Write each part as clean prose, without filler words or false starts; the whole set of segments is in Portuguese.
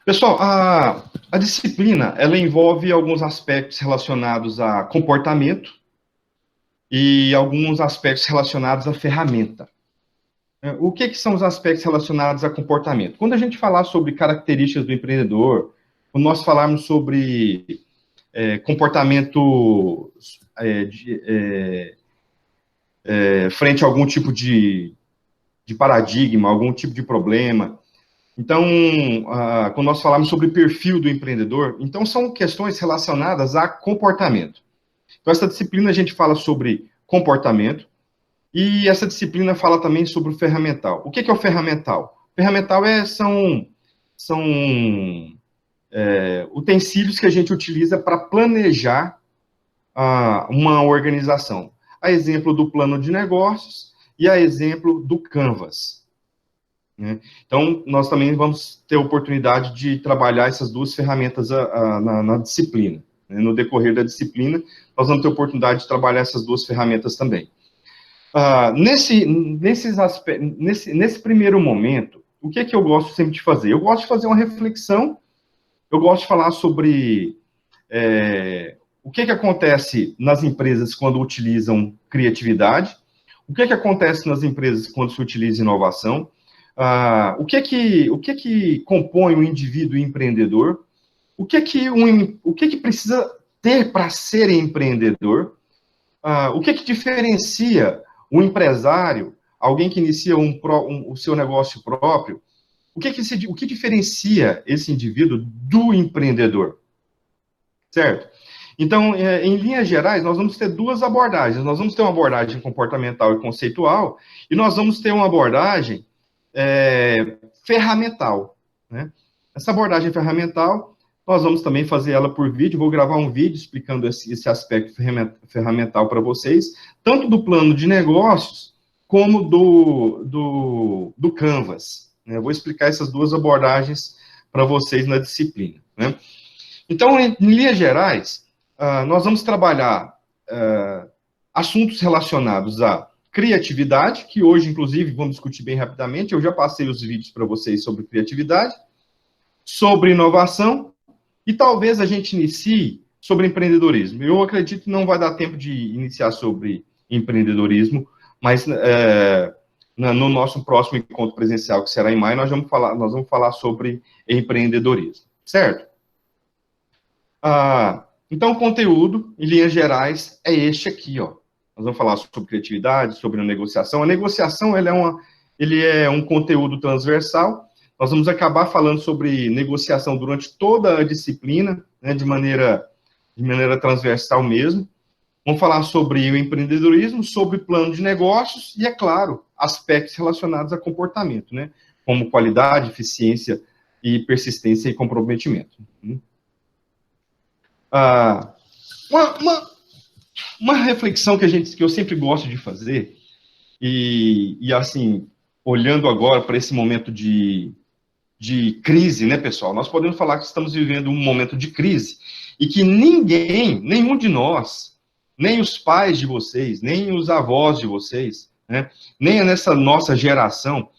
Pessoal, a disciplina, ela envolve alguns aspectos relacionados a comportamento e alguns aspectos relacionados à ferramenta. O que são os aspectos relacionados a comportamento? Quando a gente falar sobre características do empreendedor, quando nós falarmos sobre comportamento frente a algum tipo de paradigma, algum tipo de problema. Então, quando nós falamos sobre perfil do empreendedor, então são questões relacionadas a comportamento. Então, essa disciplina a gente fala sobre comportamento e essa disciplina fala também sobre o ferramental. O que é o ferramental? O ferramental são utensílios que a gente utiliza para planejar uma organização. A exemplo do plano de negócios e a exemplo do Canvas. Né? Então, nós também vamos ter a oportunidade de trabalhar essas duas ferramentas na disciplina. Né? No decorrer da disciplina, nós vamos ter a oportunidade de trabalhar essas duas ferramentas também. Nesse primeiro momento, o que eu gosto sempre de fazer? Eu gosto de fazer uma reflexão, eu gosto de falar sobre o que acontece nas empresas quando utilizam criatividade, o que acontece nas empresas quando se utiliza inovação, o que compõe o indivíduo empreendedor, o que precisa ter para ser empreendedor, o que diferencia o empresário, alguém que inicia o seu negócio próprio, o que diferencia esse indivíduo do empreendedor, certo? Então, em linhas gerais, nós vamos ter duas abordagens. Nós vamos ter uma abordagem comportamental e conceitual, e nós vamos ter uma abordagem ferramental. Né? Essa abordagem ferramental, nós vamos também fazer ela por vídeo, vou gravar um vídeo explicando esse aspecto ferramental para vocês, tanto do plano de negócios, como do Canvas. Né? Eu vou explicar essas duas abordagens para vocês na disciplina. Né? Então, em linhas gerais, nós vamos trabalhar assuntos relacionados a criatividade, que hoje, inclusive, vamos discutir bem rapidamente. Eu já passei os vídeos para vocês sobre criatividade, sobre inovação, e talvez a gente inicie sobre empreendedorismo. Eu acredito que não vai dar tempo de iniciar sobre empreendedorismo, mas no nosso próximo encontro presencial, que será em maio, nós vamos falar sobre empreendedorismo, certo? Então, o conteúdo, em linhas gerais, é este aqui, ó. Nós vamos falar sobre criatividade, sobre a negociação. A negociação, ele é um conteúdo transversal. Nós vamos acabar falando sobre negociação durante toda a disciplina, né, de maneira transversal mesmo. Vamos falar sobre o empreendedorismo, sobre plano de negócios e, é claro, aspectos relacionados a comportamento, né, como qualidade, eficiência e persistência e comprometimento. Uma reflexão que eu sempre gosto de fazer, e assim, olhando agora para esse momento de crise, né, pessoal? Nós podemos falar que estamos vivendo um momento de crise, e que nenhum de nós, nem os pais de vocês, nem os avós de vocês, né, nem nessa nossa geração,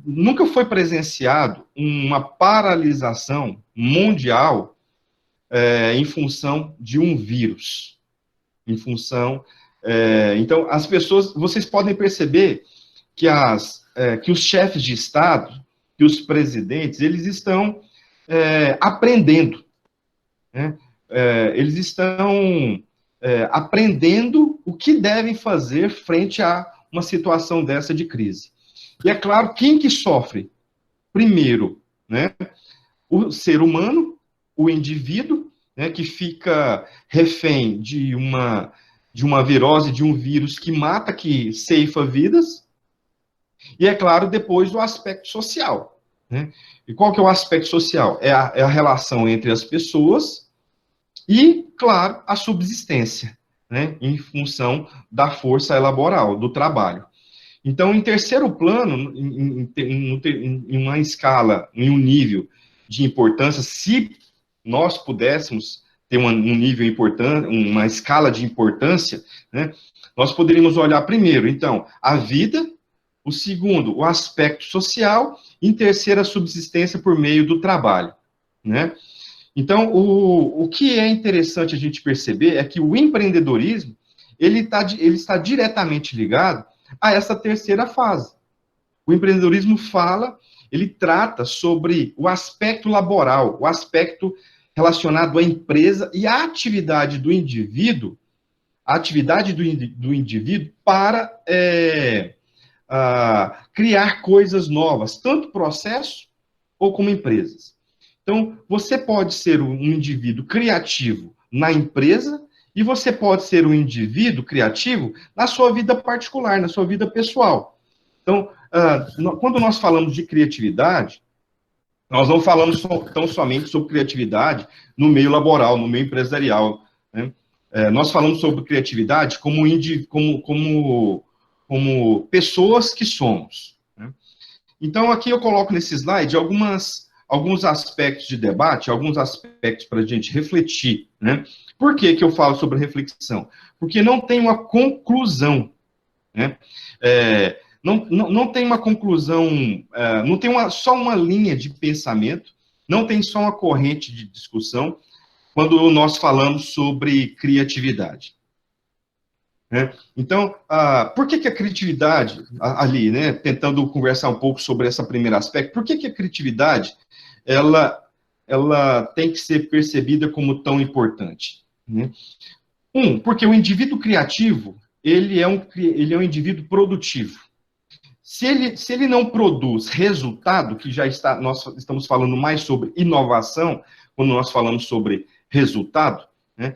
nunca foi presenciado uma paralisação mundial em função de um vírus. Então, as pessoas, vocês podem perceber que os chefes de Estado, que os presidentes, eles estão aprendendo. Né? Eles estão aprendendo o que devem fazer frente a uma situação dessa de crise. E é claro, quem que sofre? Primeiro, né, o ser humano, o indivíduo, né, que fica refém de uma virose, de um vírus que mata, que ceifa vidas, e, é claro, depois o aspecto social. Né? E qual que é o aspecto social? É a relação entre as pessoas e, claro, a subsistência, né, em função da força laboral, do trabalho. Então, em terceiro plano, em uma escala, em um nível de importância, se nós pudéssemos ter um nível importante, uma escala de importância, né, nós poderíamos olhar primeiro, então, a vida, O segundo, o aspecto social. E em terceiro, a subsistência por meio do trabalho, né? Então, o que é interessante a gente perceber é que o empreendedorismo, ele está diretamente ligado a essa terceira fase. O empreendedorismo ele trata sobre o aspecto laboral, o aspecto relacionado à empresa e à atividade do indivíduo, a atividade do indivíduo para criar coisas novas, tanto processo ou como empresas. Então, você pode ser um indivíduo criativo na empresa e você pode ser um indivíduo criativo na sua vida particular, na sua vida pessoal. Então, quando nós falamos de criatividade, nós não falamos tão somente sobre criatividade no meio laboral, no meio empresarial, né? Nós falamos sobre criatividade como pessoas que somos, né? Então, aqui eu coloco nesse slide alguns aspectos de debate, alguns aspectos para a gente refletir, né? Por que eu falo sobre reflexão? Porque não tem uma conclusão, né? Não tem uma conclusão, não tem só uma linha de pensamento, não tem só uma corrente de discussão quando nós falamos sobre criatividade. Né? Então, por que a criatividade, ali, né, tentando conversar um pouco sobre esse primeiro aspecto, por que a criatividade, ela tem que ser percebida como tão importante? Né? Porque o indivíduo criativo, ele é um indivíduo produtivo. Se ele não produz resultado, que nós estamos falando mais sobre inovação, quando nós falamos sobre resultado, né,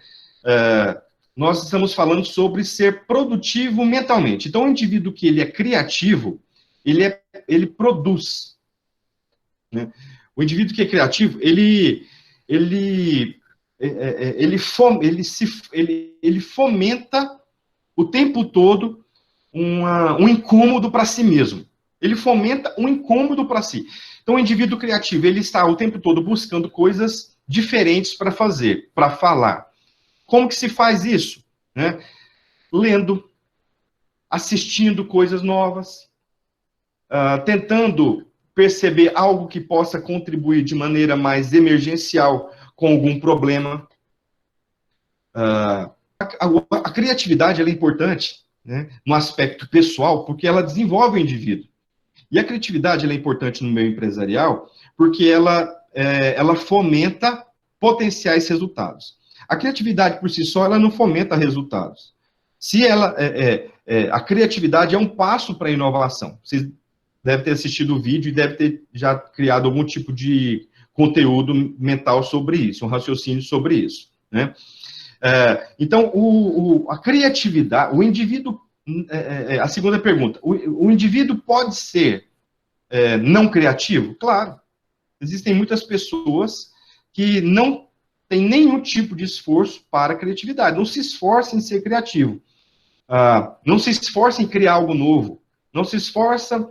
nós estamos falando sobre ser produtivo mentalmente. Então, o indivíduo que ele é criativo, ele produz. Né? O indivíduo que é criativo, ele fomenta o tempo todo um incômodo para si mesmo. Ele fomenta um incômodo para si. Então, o indivíduo criativo, ele está o tempo todo buscando coisas diferentes para fazer, para falar. Como que se faz isso? Né? Lendo, assistindo coisas novas, tentando perceber algo que possa contribuir de maneira mais emergencial com algum problema. A criatividade ela é importante, né, no aspecto pessoal, porque ela desenvolve o indivíduo. E a criatividade ela é importante no meio empresarial porque ela fomenta potenciais resultados. A criatividade por si só, ela não fomenta resultados. A criatividade é um passo para a inovação. Vocês devem ter assistido o vídeo e devem ter já criado algum tipo de conteúdo mental sobre isso, um raciocínio sobre isso, né? Então, a criatividade, o indivíduo, a segunda pergunta, o indivíduo pode ser não criativo? Claro. Existem muitas pessoas que não têm nenhum tipo de esforço para a criatividade, não se esforçam em ser criativo, não se esforçam em criar algo novo, não se esforça,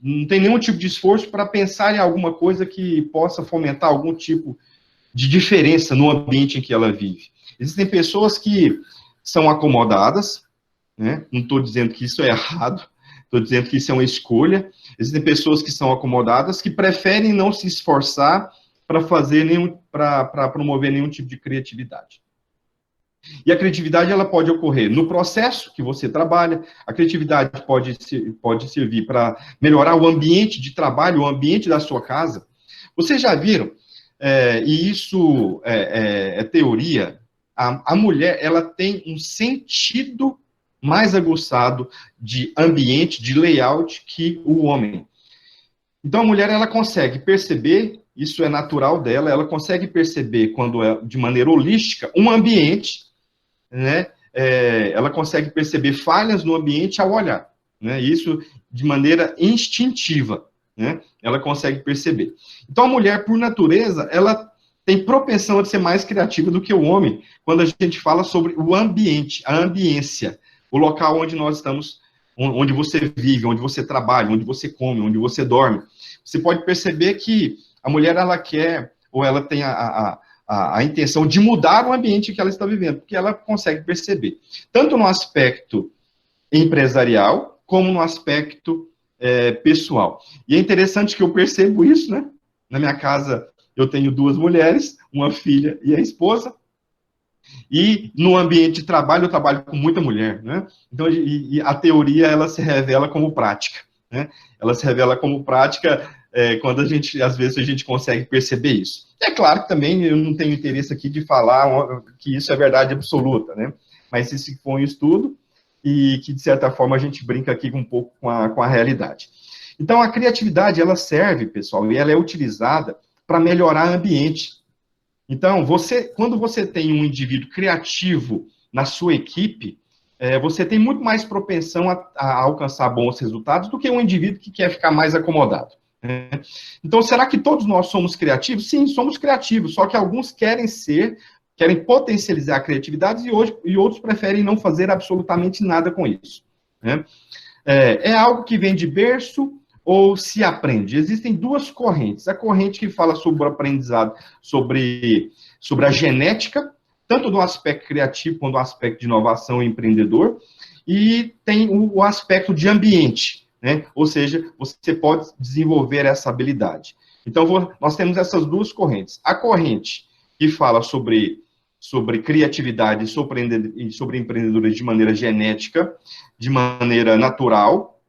não tem nenhum tipo de esforço para pensar em alguma coisa que possa fomentar algum tipo de diferença no ambiente em que ela vive. Existem pessoas que são acomodadas, né? Não estou dizendo que isso é errado, estou dizendo que isso é uma escolha. Existem pessoas que são acomodadas, que preferem não se esforçar para promover nenhum tipo de criatividade. E a criatividade ela pode ocorrer no processo que você trabalha, a criatividade pode servir para melhorar o ambiente de trabalho, o ambiente da sua casa. Vocês já viram, e isso é teoria, a mulher ela tem um sentido mais aguçado de ambiente, de layout, que o homem. Então, a mulher, ela consegue perceber, isso é natural dela, ela consegue perceber, quando é de maneira holística, um ambiente, né? Ela consegue perceber falhas no ambiente ao olhar, né? Isso de maneira instintiva, né? Ela consegue perceber. Então, a mulher, por natureza, ela tem propensão a ser mais criativa do que o homem, quando a gente fala sobre o ambiente, a ambiência, o local onde nós estamos, onde você vive, onde você trabalha, onde você come, onde você dorme. Você pode perceber que a mulher, ela quer, ou ela tem a intenção de mudar o ambiente que ela está vivendo, porque ela consegue perceber. Tanto no aspecto empresarial, como no aspecto pessoal. E é interessante que eu percebo isso, né? Na minha casa, eu tenho 2 mulheres, uma filha e a esposa, e no ambiente de trabalho, eu trabalho com muita mulher, né? Então, e a teoria, ela se revela como prática, né? Ela se revela como prática quando às vezes, a gente consegue perceber isso. É claro que também eu não tenho interesse aqui de falar que isso é verdade absoluta, né? Mas esse foi um estudo e que, de certa forma, a gente brinca aqui um pouco com a realidade. Então, a criatividade, ela serve, pessoal, e ela é utilizada para melhorar o ambiente. Então, quando você tem um indivíduo criativo na sua equipe, você tem muito mais propensão a alcançar bons resultados do que um indivíduo que quer ficar mais acomodado. Né? Então, será que todos nós somos criativos? Sim, somos criativos, só que alguns querem potencializar a criatividade e outros preferem não fazer absolutamente nada com isso. Né? É algo que vem de berço ou se aprende? Existem 2 correntes. A corrente que fala sobre o aprendizado, sobre a genética, tanto do aspecto criativo quanto do aspecto de inovação e empreendedor, e tem o aspecto de ambiente, né? Ou seja, você pode desenvolver essa habilidade. Então, nós temos essas 2 correntes. A corrente que fala sobre criatividade e sobre empreendedorismo de maneira genética, de maneira natural,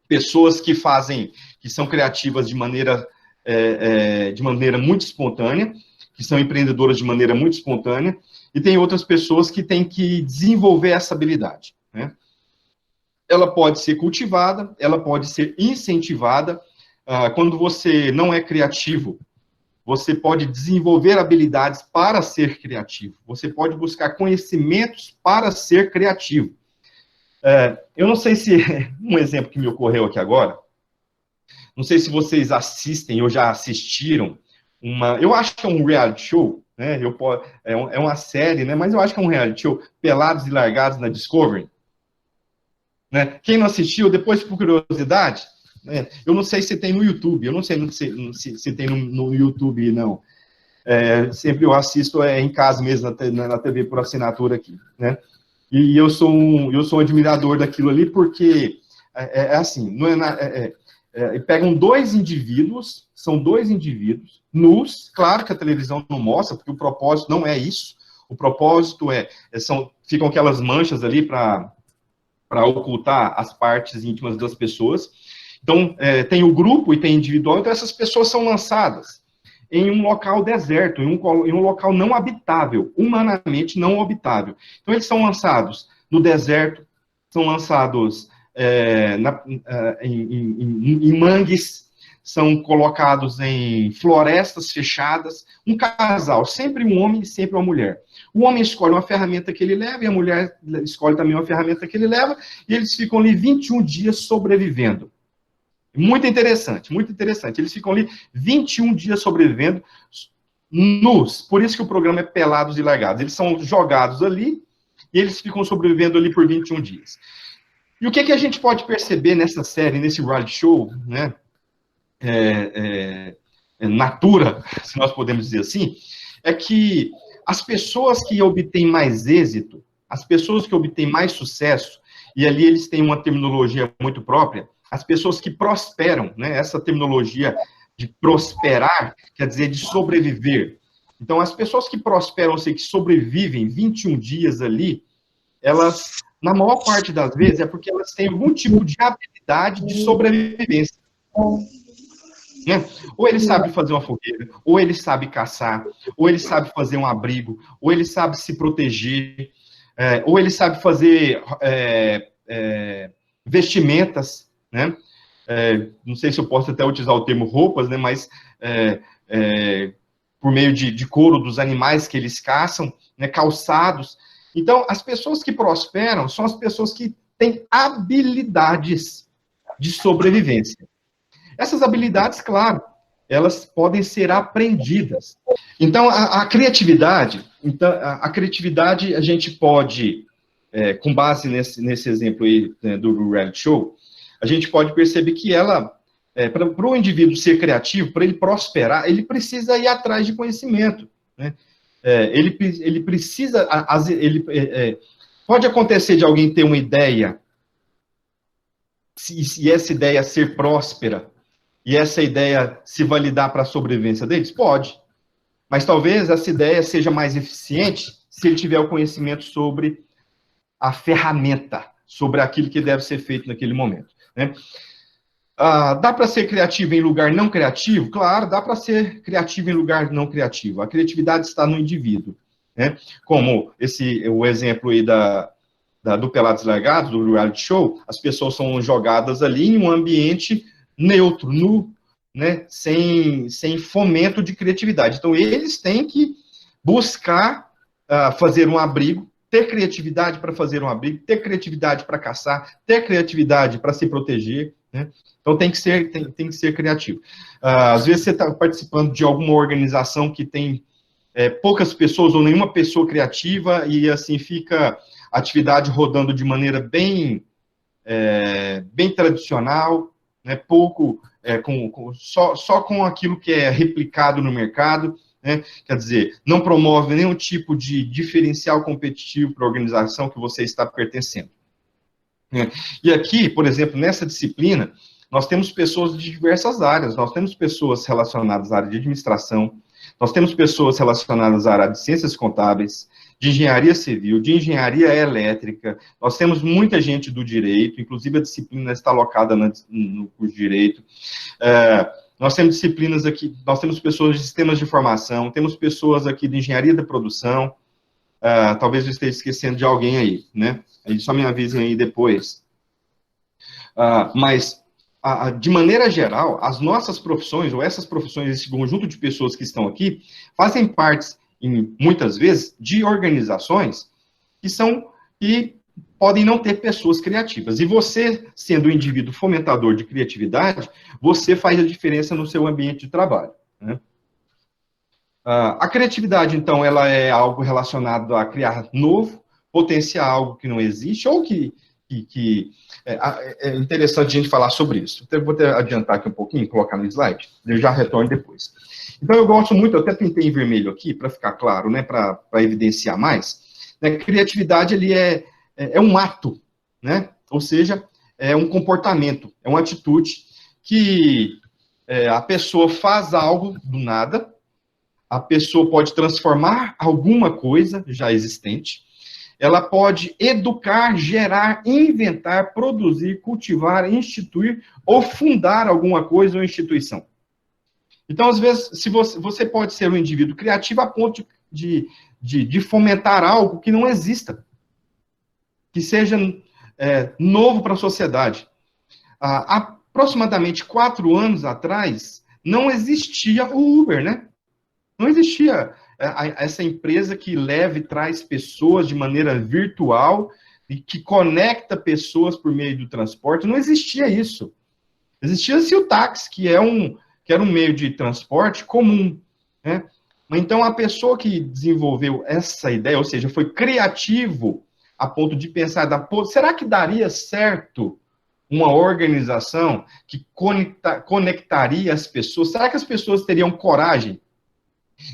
pessoas que são criativas de maneira muito espontânea, que são empreendedoras de maneira muito espontânea, e tem outras pessoas que têm que desenvolver essa habilidade, né? Ela pode ser cultivada, ela pode ser incentivada. Quando você não é criativo, você pode desenvolver habilidades para ser criativo. Você pode buscar conhecimentos para ser criativo. Eu não sei se... Um exemplo que me ocorreu aqui agora, não sei se vocês assistem ou já assistiram eu acho que é um reality show, né? É uma série, né? Mas eu acho que é um reality show, Pelados e Largados na Discovery. Né? Quem não assistiu, depois, por curiosidade, né? Eu não sei se tem no YouTube, eu não sei se tem no YouTube, não. Sempre eu assisto em casa mesmo, na TV por assinatura aqui, né? E eu sou um admirador daquilo ali, porque assim, não pegam 2 indivíduos, são 2 indivíduos nus, claro que a televisão não mostra, porque o propósito não é isso, o propósito ficam aquelas manchas ali para ocultar as partes íntimas das pessoas. Então, tem o grupo e tem individual, então essas pessoas são lançadas em um local deserto, em um local não habitável, humanamente não habitável. Então, eles são lançados no deserto, são lançados em mangues, são colocados em florestas fechadas, um casal, sempre um homem e sempre uma mulher. O homem escolhe uma ferramenta que ele leva, e a mulher escolhe também uma ferramenta que ele leva, e eles ficam ali 21 dias sobrevivendo. Muito interessante, muito interessante. Eles ficam ali 21 dias sobrevivendo nus. Por isso que o programa é Pelados e Largados. Eles são jogados ali e eles ficam sobrevivendo ali por 21 dias. E o que a gente pode perceber nessa série, nesse reality show, né? Natura, se nós podemos dizer assim, é que as pessoas que obtêm mais êxito, as pessoas que obtêm mais sucesso, e ali eles têm uma terminologia muito própria, as pessoas que prosperam, né? Essa terminologia de prosperar quer dizer de sobreviver. Então, as pessoas que prosperam, ou seja, que sobrevivem 21 dias ali, elas, na maior parte das vezes, é porque elas têm algum tipo de habilidade de sobrevivência. Né? Ou ele sabe fazer uma fogueira, ou ele sabe caçar, ou ele sabe fazer um abrigo, ou ele sabe se proteger, ou ele sabe fazer vestimentas, né? Não sei se eu posso até utilizar o termo roupas, né? Mas por meio de couro dos animais que eles caçam, né? Calçados. Então, as pessoas que prosperam são as pessoas que têm habilidades de sobrevivência. Essas habilidades, claro, elas podem ser aprendidas. Então, a criatividade, a gente pode, com base nesse exemplo aí, né, do reality show, a gente pode perceber que ela, para o indivíduo ser criativo, para ele prosperar, ele precisa ir atrás de conhecimento, né? Ele precisa, pode acontecer de alguém ter uma ideia e essa ideia ser próspera, e essa ideia se validar para a sobrevivência deles? Pode. Mas talvez essa ideia seja mais eficiente se ele tiver o conhecimento sobre a ferramenta, sobre aquilo que deve ser feito naquele momento, né? Dá para ser criativo em lugar não criativo? Claro, dá para ser criativo em lugar não criativo. A criatividade está no indivíduo, né? Como o exemplo aí do Pelados Largados, do reality show, as pessoas são jogadas ali em um ambiente neutro, nu, né? Sem fomento de criatividade. Então, eles têm que buscar fazer um abrigo, ter criatividade para fazer um abrigo, ter criatividade para caçar, ter criatividade para se proteger, né? Então, tem que ser criativo. Às vezes, você está participando de alguma organização que tem poucas pessoas ou nenhuma pessoa criativa e, assim, fica a atividade rodando de maneira bem tradicional, né? Pouco, só com aquilo que é replicado no mercado, né? Quer dizer, não promove nenhum tipo de diferencial competitivo para a organização que você está pertencendo. E aqui, por exemplo, nessa disciplina, nós temos pessoas de diversas áreas, nós temos pessoas relacionadas à área de administração, nós temos pessoas relacionadas à área de ciências contábeis, de engenharia civil, de engenharia elétrica, nós temos muita gente do direito, inclusive a disciplina está alocada no curso de direito. Nós temos disciplinas aqui, nós temos pessoas de sistemas de informação, temos pessoas aqui de engenharia da produção, talvez eu esteja esquecendo de alguém aí, né? Aí só me avisem aí depois. Mas, de maneira geral, as nossas profissões, ou essas profissões, esse conjunto de pessoas que estão aqui, fazem parte, muitas vezes, de organizações que podem não ter pessoas criativas. E você, sendo um indivíduo fomentador de criatividade, você faz a diferença no seu ambiente de trabalho, né? A criatividade, então, ela é algo relacionado a criar novo, potenciar algo que não existe, ou que é interessante a gente falar sobre isso. Então, eu vou adiantar aqui um pouquinho, colocar no slide, eu já retorno depois. Então, eu gosto muito, eu até pintei em vermelho aqui, para ficar claro, né, para evidenciar mais, né, criatividade, ele é um ato, né, ou seja, é um comportamento, é uma atitude que a pessoa faz algo do nada, a pessoa pode transformar alguma coisa já existente, ela pode educar, gerar, inventar, produzir, cultivar, instituir ou fundar alguma coisa ou instituição. Então, às vezes, se você pode ser um indivíduo criativo a ponto de fomentar algo que não exista, que seja novo para a sociedade. Há aproximadamente 4 anos atrás, não existia o Uber, né? Não existia essa empresa que leva e traz pessoas de maneira virtual e que conecta pessoas por meio do transporte. Não existia isso. Existia-se o táxi, que era um meio de transporte comum, né? Então, a pessoa que desenvolveu essa ideia, ou seja, foi criativo a ponto de pensar, será que daria certo uma organização que conectaria as pessoas? Será que as pessoas teriam coragem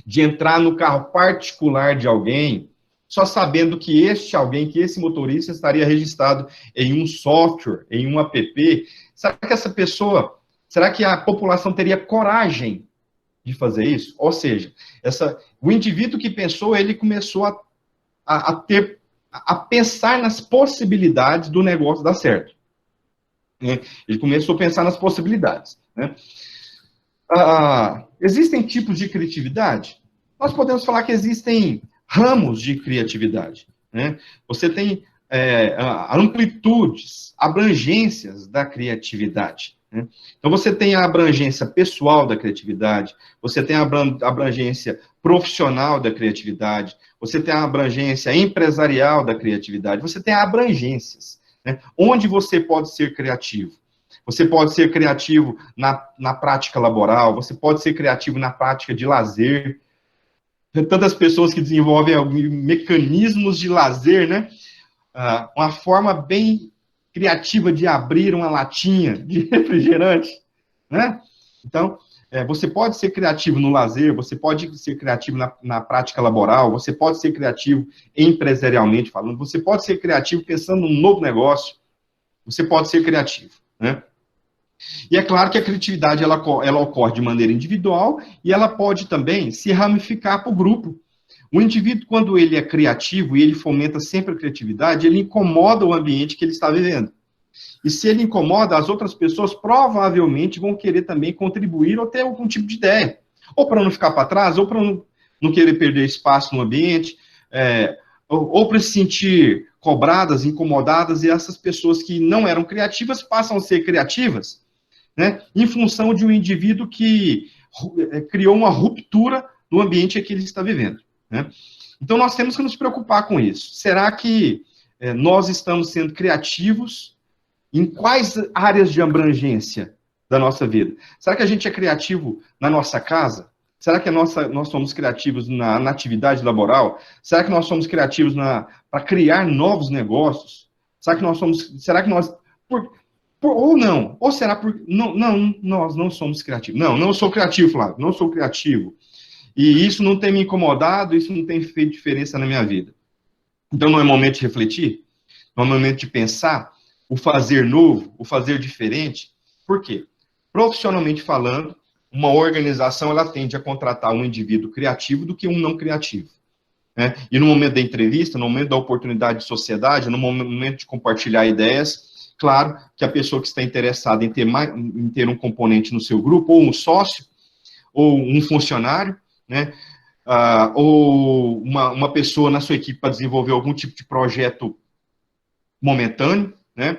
de entrar no carro particular de alguém, só sabendo que esse motorista estaria registrado em um software, em um app? Será que a população teria coragem de fazer isso? Ou seja, o indivíduo que pensou, ele começou a pensar nas possibilidades do negócio dar certo, né? Ele começou a pensar nas possibilidades, né? Existem tipos de criatividade? Nós podemos falar que existem ramos de criatividade, né? Você tem amplitudes, abrangências da criatividade, né? Então, você tem a abrangência pessoal da criatividade, você tem a abrangência profissional da criatividade, você tem a abrangência empresarial da criatividade, você tem abrangências, né? Onde você pode ser criativo. Você pode ser criativo na prática laboral, você pode ser criativo na prática de lazer. Tem tantas pessoas que desenvolvem mecanismos de lazer, né? Uma forma bem criativa de abrir uma latinha de refrigerante, né? Então, você pode ser criativo no lazer, você pode ser criativo na prática laboral, você pode ser criativo empresarialmente falando, você pode ser criativo pensando num novo negócio, você pode ser criativo, né? E é claro que a criatividade ela ocorre de maneira individual e ela pode também se ramificar para o grupo. O indivíduo, quando ele é criativo e ele fomenta sempre a criatividade, ele incomoda o ambiente que ele está vivendo. E se ele incomoda, as outras pessoas provavelmente vão querer também contribuir ou ter algum tipo de ideia. Ou para não ficar para trás, ou para não querer perder espaço no ambiente, ou para se sentir cobradas, incomodadas, e essas pessoas que não eram criativas passam a ser criativas, né, em função de um indivíduo que criou uma ruptura no ambiente que ele está vivendo, né? Então, nós temos que nos preocupar com isso. Será que nós estamos sendo criativos em quais áreas de abrangência da nossa vida? Será que a gente é criativo na nossa casa? Será que nós somos criativos na atividade laboral? Será que nós somos criativos para criar novos negócios? Será que nós ou não? Ou será por não, nós não somos criativos? Não, não sou criativo, Flávio, não sou criativo. E isso não tem me incomodado, isso não tem feito diferença na minha vida. Então não é momento de refletir? Não é momento de pensar o fazer novo, o fazer diferente? Por quê? Profissionalmente falando, uma organização ela tende a contratar um indivíduo criativo do que um não criativo, né? E no momento da entrevista, no momento da oportunidade de sociedade, no momento de compartilhar ideias, claro que a pessoa que está interessada em ter um componente no seu grupo, ou um sócio, ou um funcionário, né? Ou uma pessoa na sua equipe para desenvolver algum tipo de projeto momentâneo, né?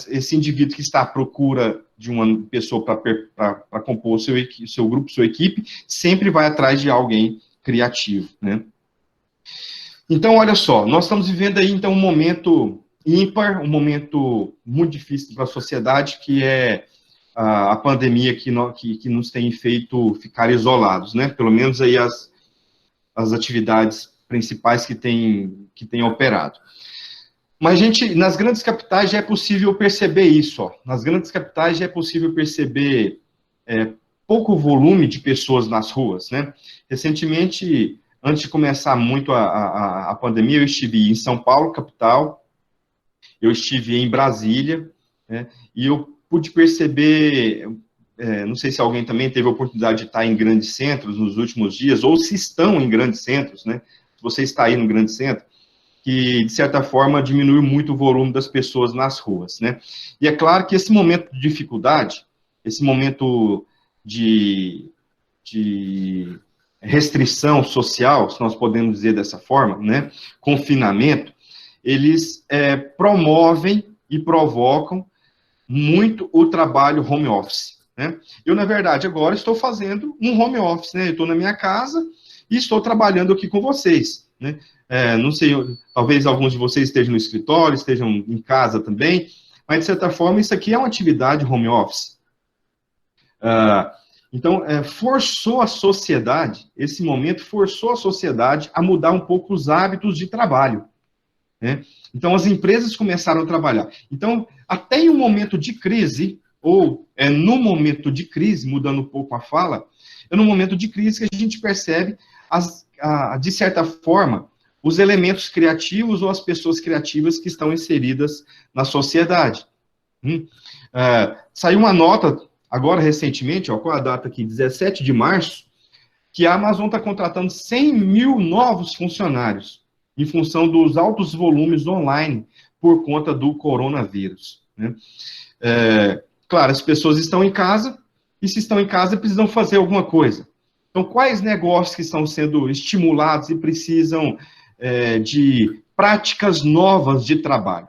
Esse indivíduo que está à procura de uma pessoa para compor o seu grupo, sua equipe, sempre vai atrás de alguém criativo, né? Então, olha só, nós estamos vivendo aí, então, um momento ímpar, um momento muito difícil para a sociedade, que é a pandemia que nos tem feito ficar isolados, né? Pelo menos aí as atividades principais que tem operado. Mas, gente, nas grandes capitais já é possível perceber isso, ó. Nas grandes capitais já é possível perceber pouco volume de pessoas nas ruas, né? Recentemente, antes de começar muito a pandemia, eu estive em São Paulo, capital, eu estive em Brasília, né? E eu pude perceber, não sei se alguém também teve a oportunidade de estar em grandes centros nos últimos dias, ou se estão em grandes centros, né? Se você está aí no grande centro, que, de certa forma, diminuiu muito o volume das pessoas nas ruas, né? E é claro que esse momento de dificuldade, esse momento de restrição social, se nós podemos dizer dessa forma, né? Confinamento, eles promovem e provocam muito o trabalho home office, né? Eu, na verdade, agora estou fazendo um home office, né? Eu estou na minha casa e estou trabalhando aqui com vocês, né? Não sei, talvez alguns de vocês estejam no escritório, estejam em casa também, mas, de certa forma, isso aqui é uma atividade home office. Então, forçou a sociedade, esse momento forçou a sociedade a mudar um pouco os hábitos de trabalho, né? Então, as empresas começaram a trabalhar. Então, até em um momento de crise, ou no momento de crise, mudando um pouco a fala, é no momento de crise que a gente percebe, de certa forma, os elementos criativos ou as pessoas criativas que estão inseridas na sociedade. Saiu uma nota, agora recentemente, qual a data aqui? 17 de março, que a Amazon está contratando 100 mil novos funcionários, em função dos altos volumes online, por conta do coronavírus, né? Claro, as pessoas estão em casa, e se estão em casa, precisam fazer alguma coisa. Então, quais negócios que estão sendo estimulados e precisam de práticas novas de trabalho?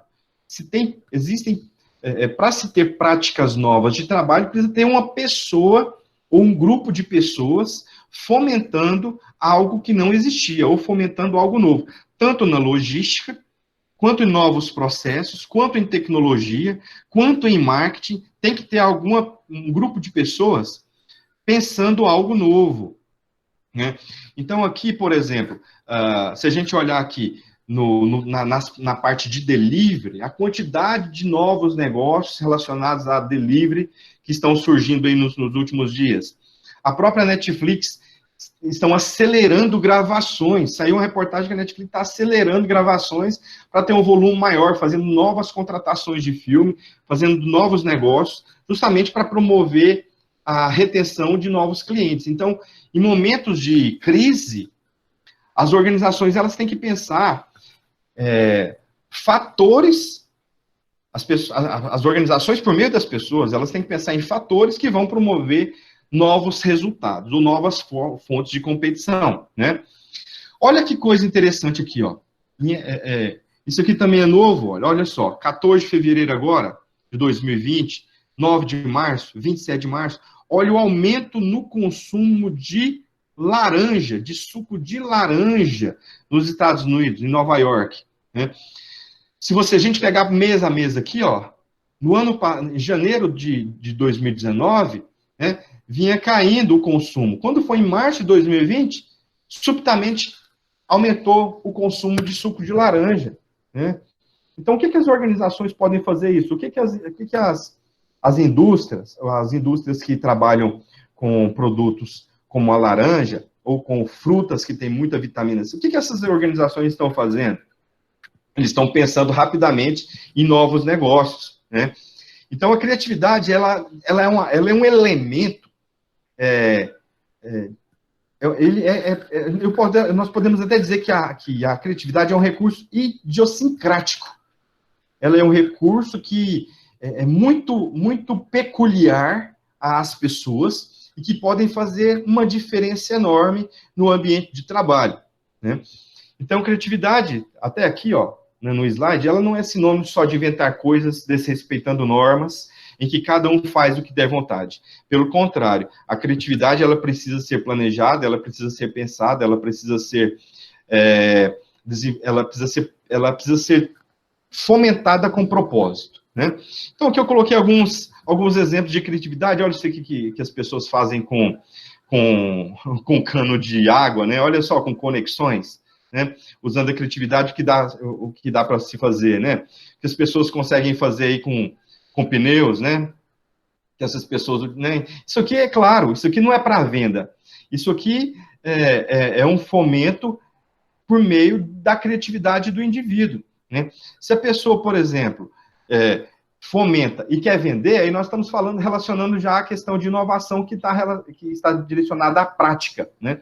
Para se ter práticas novas de trabalho, precisa ter uma pessoa ou um grupo de pessoas fomentando algo que não existia, ou fomentando algo novo, tanto na logística, quanto em novos processos, quanto em tecnologia, quanto em marketing. Tem que ter um grupo de pessoas pensando algo novo, né? Então, aqui, por exemplo, se a gente olhar aqui na parte de delivery, a quantidade de novos negócios relacionados a delivery que estão surgindo aí nos últimos dias. A própria Netflix estão acelerando gravações. Saiu uma reportagem que a Netflix está acelerando gravações para ter um volume maior, fazendo novas contratações de filme, fazendo novos negócios, justamente para promover a retenção de novos clientes. Então, em momentos de crise, as organizações elas têm que pensar fatores, as organizações, por meio das pessoas, elas têm que pensar em fatores que vão promover novos resultados, ou novas fontes de competição, né? Olha que coisa interessante aqui, ó. Isso aqui também é novo, olha só, 14 de fevereiro agora, de 2020, 9 de março, 27 de março, olha o aumento no consumo de laranja, de suco de laranja, nos Estados Unidos, em Nova York, né? Se a gente pegar mês a mês aqui, ó, em janeiro de 2019, né, vinha caindo o consumo. Quando foi em março de 2020, subitamente aumentou o consumo de suco de laranja, né? Então, o que as organizações podem fazer isso? O que as indústrias que trabalham com produtos como a laranja, ou com frutas que têm muita vitamina C, o que essas organizações estão fazendo? Eles estão pensando rapidamente em novos negócios, né? Então, a criatividade, ela é um elemento, nós podemos até dizer que a criatividade é um recurso idiosincrático. Ela é um recurso que é muito, muito peculiar às pessoas e que podem fazer uma diferença enorme no ambiente de trabalho, né? Então, criatividade, até aqui, ó, no slide, ela não é sinônimo só de inventar coisas desrespeitando normas, em que cada um faz o que der vontade. Pelo contrário, a criatividade, ela precisa ser planejada, ela precisa ser pensada, ela precisa ser fomentada com propósito, né? Então, aqui eu coloquei alguns exemplos de criatividade. Olha isso aqui que as pessoas fazem com cano de água, né? Olha só, com conexões, né? Usando a criatividade o que dá para se fazer, né? Que as pessoas conseguem fazer aí com pneus, né? Que essas pessoas, né? Isso aqui é claro, isso aqui não é para venda. Isso aqui é um fomento por meio da criatividade do indivíduo, né? Se a pessoa, por exemplo, fomenta e quer vender, aí nós estamos relacionando já a questão de inovação que está direcionada à prática, né?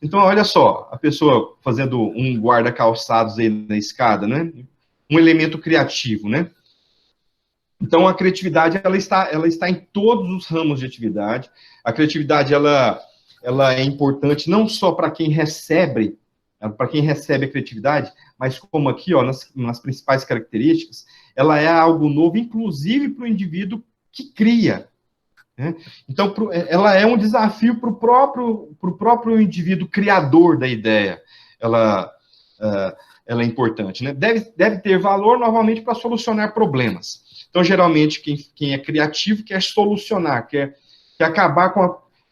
Então, olha só, a pessoa fazendo um guarda-calçados aí na escada, né? Um elemento criativo, né? Então, a criatividade, ela está em todos os ramos de atividade. A criatividade, ela é importante não só para quem recebe a criatividade, mas como aqui, ó, nas principais características, ela é algo novo, inclusive para o indivíduo que cria, né? Então, ela é um desafio para o próprio indivíduo criador da ideia. Ela é importante, né? Deve ter valor, novamente, para solucionar problemas. Então, geralmente, quem é criativo quer solucionar, quer acabar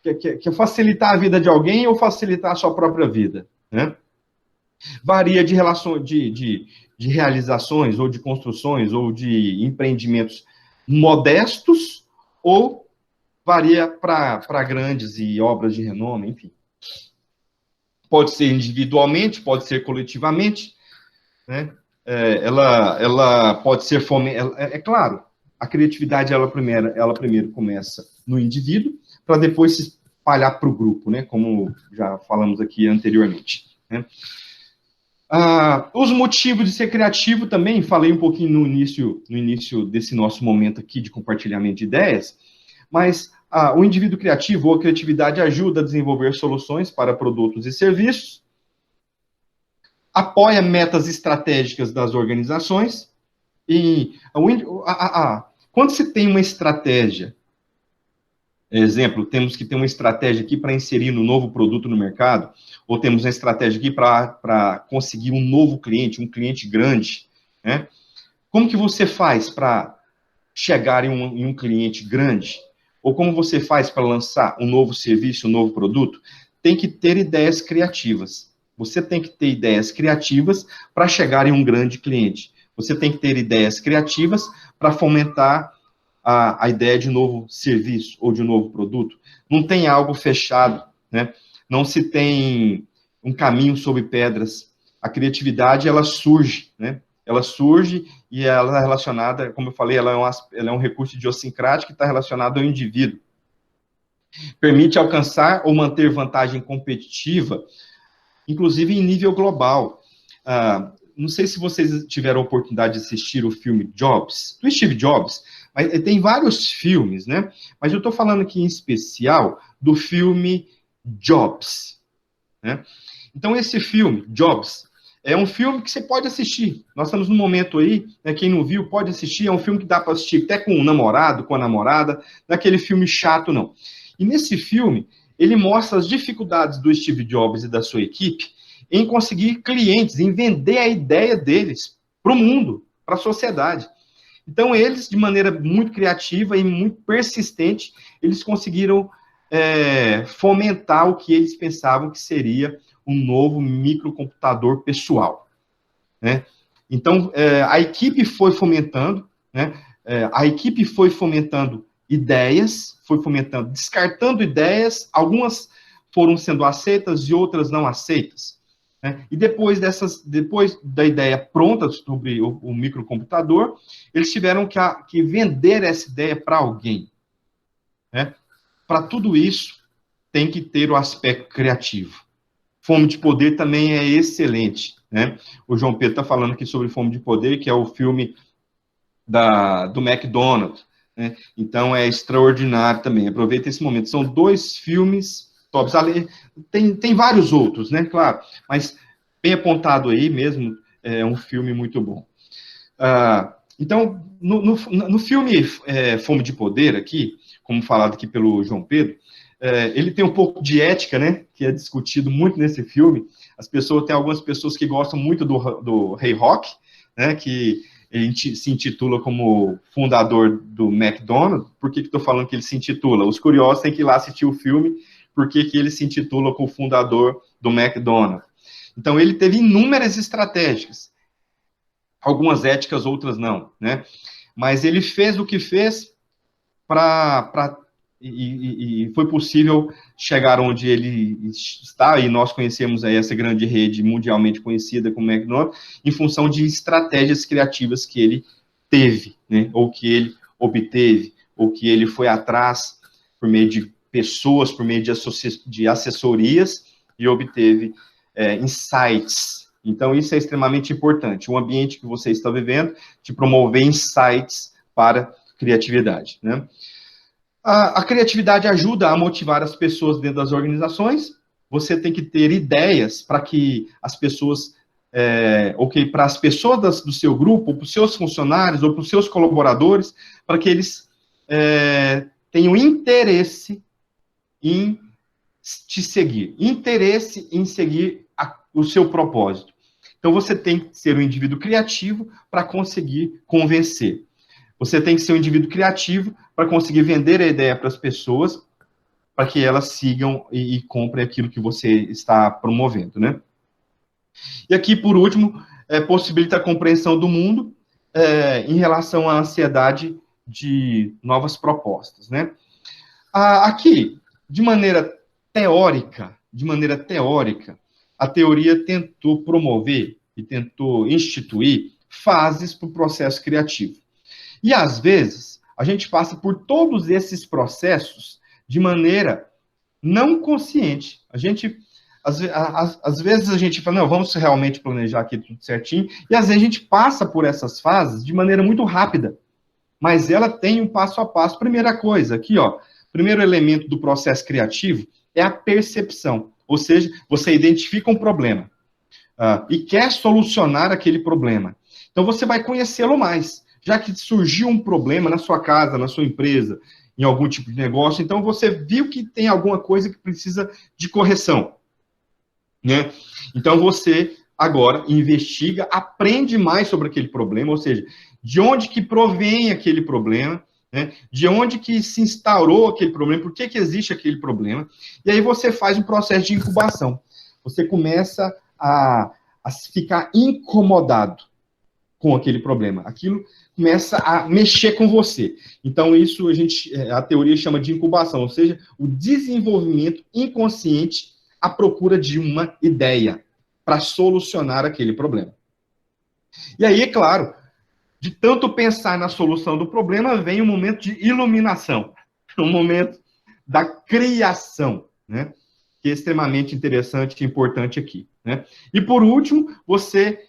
quer facilitar a vida de alguém ou facilitar a sua própria vida, né? Varia de relação, de realizações, ou de construções, ou de empreendimentos modestos, ou varia para grandes e obras de renome, enfim. Pode ser individualmente, pode ser coletivamente, né? Ela pode ser é claro, a criatividade, ela primeiro começa no indivíduo, para depois se espalhar para o grupo, né? Como já falamos aqui anteriormente, né? Os motivos de ser criativo também, falei um pouquinho no início desse nosso momento aqui de compartilhamento de ideias, mas o indivíduo criativo ou a criatividade ajuda a desenvolver soluções para produtos e serviços, apoia metas estratégicas das organizações, e quando se tem uma estratégia, exemplo, temos que ter uma estratégia aqui para inserir um novo produto no mercado, ou temos uma estratégia aqui para conseguir um novo cliente, um cliente grande, né? Como que você faz para chegar em um cliente grande? Ou como você faz para lançar um novo serviço, um novo produto? Tem que ter ideias criativas. Você tem que ter ideias criativas para chegar em um grande cliente. Você tem que ter ideias criativas para fomentar a ideia de novo serviço ou de um novo produto. Não tem algo fechado, né? não se tem um caminho sobre pedras. A criatividade, ela surge, né? Ela surge e ela é relacionada, como eu falei, ela é um recurso idiosincrático que está relacionado ao indivíduo. Permite alcançar ou manter vantagem competitiva, inclusive em nível global. Não sei se vocês tiveram a oportunidade de assistir o filme Jobs, do Steve Jobs, mas tem vários filmes, né? Mas eu estou falando aqui em especial do filme Jobs, né? Então, esse filme, Jobs, é um filme que você pode assistir. Nós estamos num momento aí, né, quem não viu pode assistir, é um filme que dá para assistir até com o namorado, com a namorada, não é aquele filme chato, não. E nesse filme, ele mostra as dificuldades do Steve Jobs e da sua equipe em conseguir clientes, em vender a ideia deles para o mundo, para a sociedade. Então, eles, de maneira muito criativa e muito persistente, eles conseguiram fomentar o que eles pensavam que seria um novo microcomputador pessoal, né? Então, a equipe foi fomentando, né? A equipe foi fomentando ideias, foi fomentando, descartando ideias, algumas foram sendo aceitas e outras não aceitas, né? E depois da ideia pronta sobre o microcomputador, eles tiveram que vender essa ideia para alguém, né? Para tudo isso, tem que ter o aspecto criativo. Fome de Poder também é excelente, né? O João Pedro está falando aqui sobre Fome de Poder, que é o filme do McDonald's, né? Então é extraordinário também. Aproveita esse momento. São 2 filmes tops. Tem vários outros, né? Claro, mas bem apontado aí mesmo, é um filme muito bom. Então, no filme Fome de Poder aqui, como falado aqui pelo João Pedro, ele tem um pouco de ética, né, que é discutido muito nesse filme. Tem algumas pessoas que gostam muito do Ray Kroc, né, que ele se intitula como fundador do McDonald's. Por que estou falando que ele se intitula? Os curiosos têm que ir lá assistir o filme, por que ele se intitula como fundador do McDonald's. Então, ele teve inúmeras estratégias, algumas éticas, outras não, né? Mas ele fez o que fez e foi possível chegar onde ele está, e nós conhecemos aí essa grande rede mundialmente conhecida como McDonald's, em função de estratégias criativas que ele teve, né? Ou que ele obteve, ou que ele foi atrás por meio de pessoas, por meio de assessorias, e obteve insights. Então, isso é extremamente importante. O ambiente que você está vivendo, de promover insights para criatividade, né? A criatividade ajuda a motivar as pessoas dentro das organizações. Você tem que ter ideias para que as pessoas, para as pessoas do seu grupo, ou para os seus funcionários, ou para os seus colaboradores, para que eles tenham interesse em te seguir, interesse em seguir o seu propósito. Então, você tem que ser um indivíduo criativo para conseguir convencer. Você tem que ser um indivíduo criativo para conseguir vender a ideia para as pessoas, para que elas sigam e comprem aquilo que você está promovendo, né? E aqui, por último, possibilita a compreensão do mundo em relação à ansiedade de novas propostas, né? Aqui, de maneira teórica, a teoria tentou promover e tentou instituir fases para o processo criativo. E, às vezes, a gente passa por todos esses processos de maneira não consciente. Às vezes a gente fala, não, vamos realmente planejar aqui tudo certinho, e às vezes a gente passa por essas fases de maneira muito rápida, mas ela tem um passo a passo. Primeira coisa, aqui, ó, primeiro elemento do processo criativo é a percepção, ou seja, você identifica um problema e quer solucionar aquele problema. Então, você vai conhecê-lo mais. Já que surgiu um problema na sua casa, na sua empresa, em algum tipo de negócio, então você viu que tem alguma coisa que precisa de correção, né? Então você agora investiga, aprende mais sobre aquele problema, ou seja, de onde que provém aquele problema, né? De onde que se instaurou aquele problema, por que existe aquele problema, e aí você faz um processo de incubação. Você começa a ficar incomodado com aquele problema. Aquilo começa a mexer com você. Então, isso a teoria chama de incubação, ou seja, o desenvolvimento inconsciente à procura de uma ideia para solucionar aquele problema. E aí, é claro, de tanto pensar na solução do problema, vem um momento de iluminação, um momento da criação, né? Que é extremamente interessante e importante aqui, né? E por último, você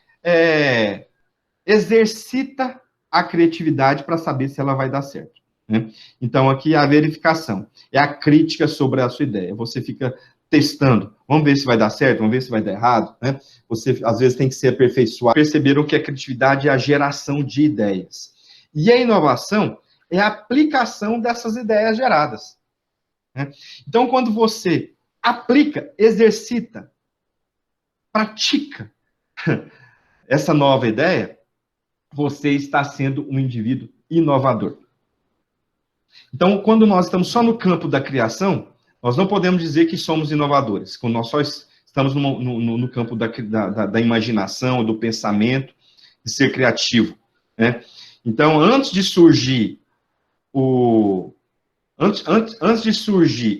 exercita a criatividade para saber se ela vai dar certo, né? Então, aqui a verificação, é a crítica sobre a sua ideia. Você fica testando, vamos ver se vai dar certo, vamos ver se vai dar errado, né? Você, às vezes, tem que ser aperfeiçoado. Perceberam que a criatividade é a geração de ideias. E a inovação é a aplicação dessas ideias geradas, né? Então, quando você aplica, exercita, pratica essa nova ideia, você está sendo um indivíduo inovador. Então, quando nós estamos só no campo da criação, nós não podemos dizer que somos inovadores, quando nós só estamos no campo da imaginação, do pensamento, de ser criativo, né? Então, antes de surgir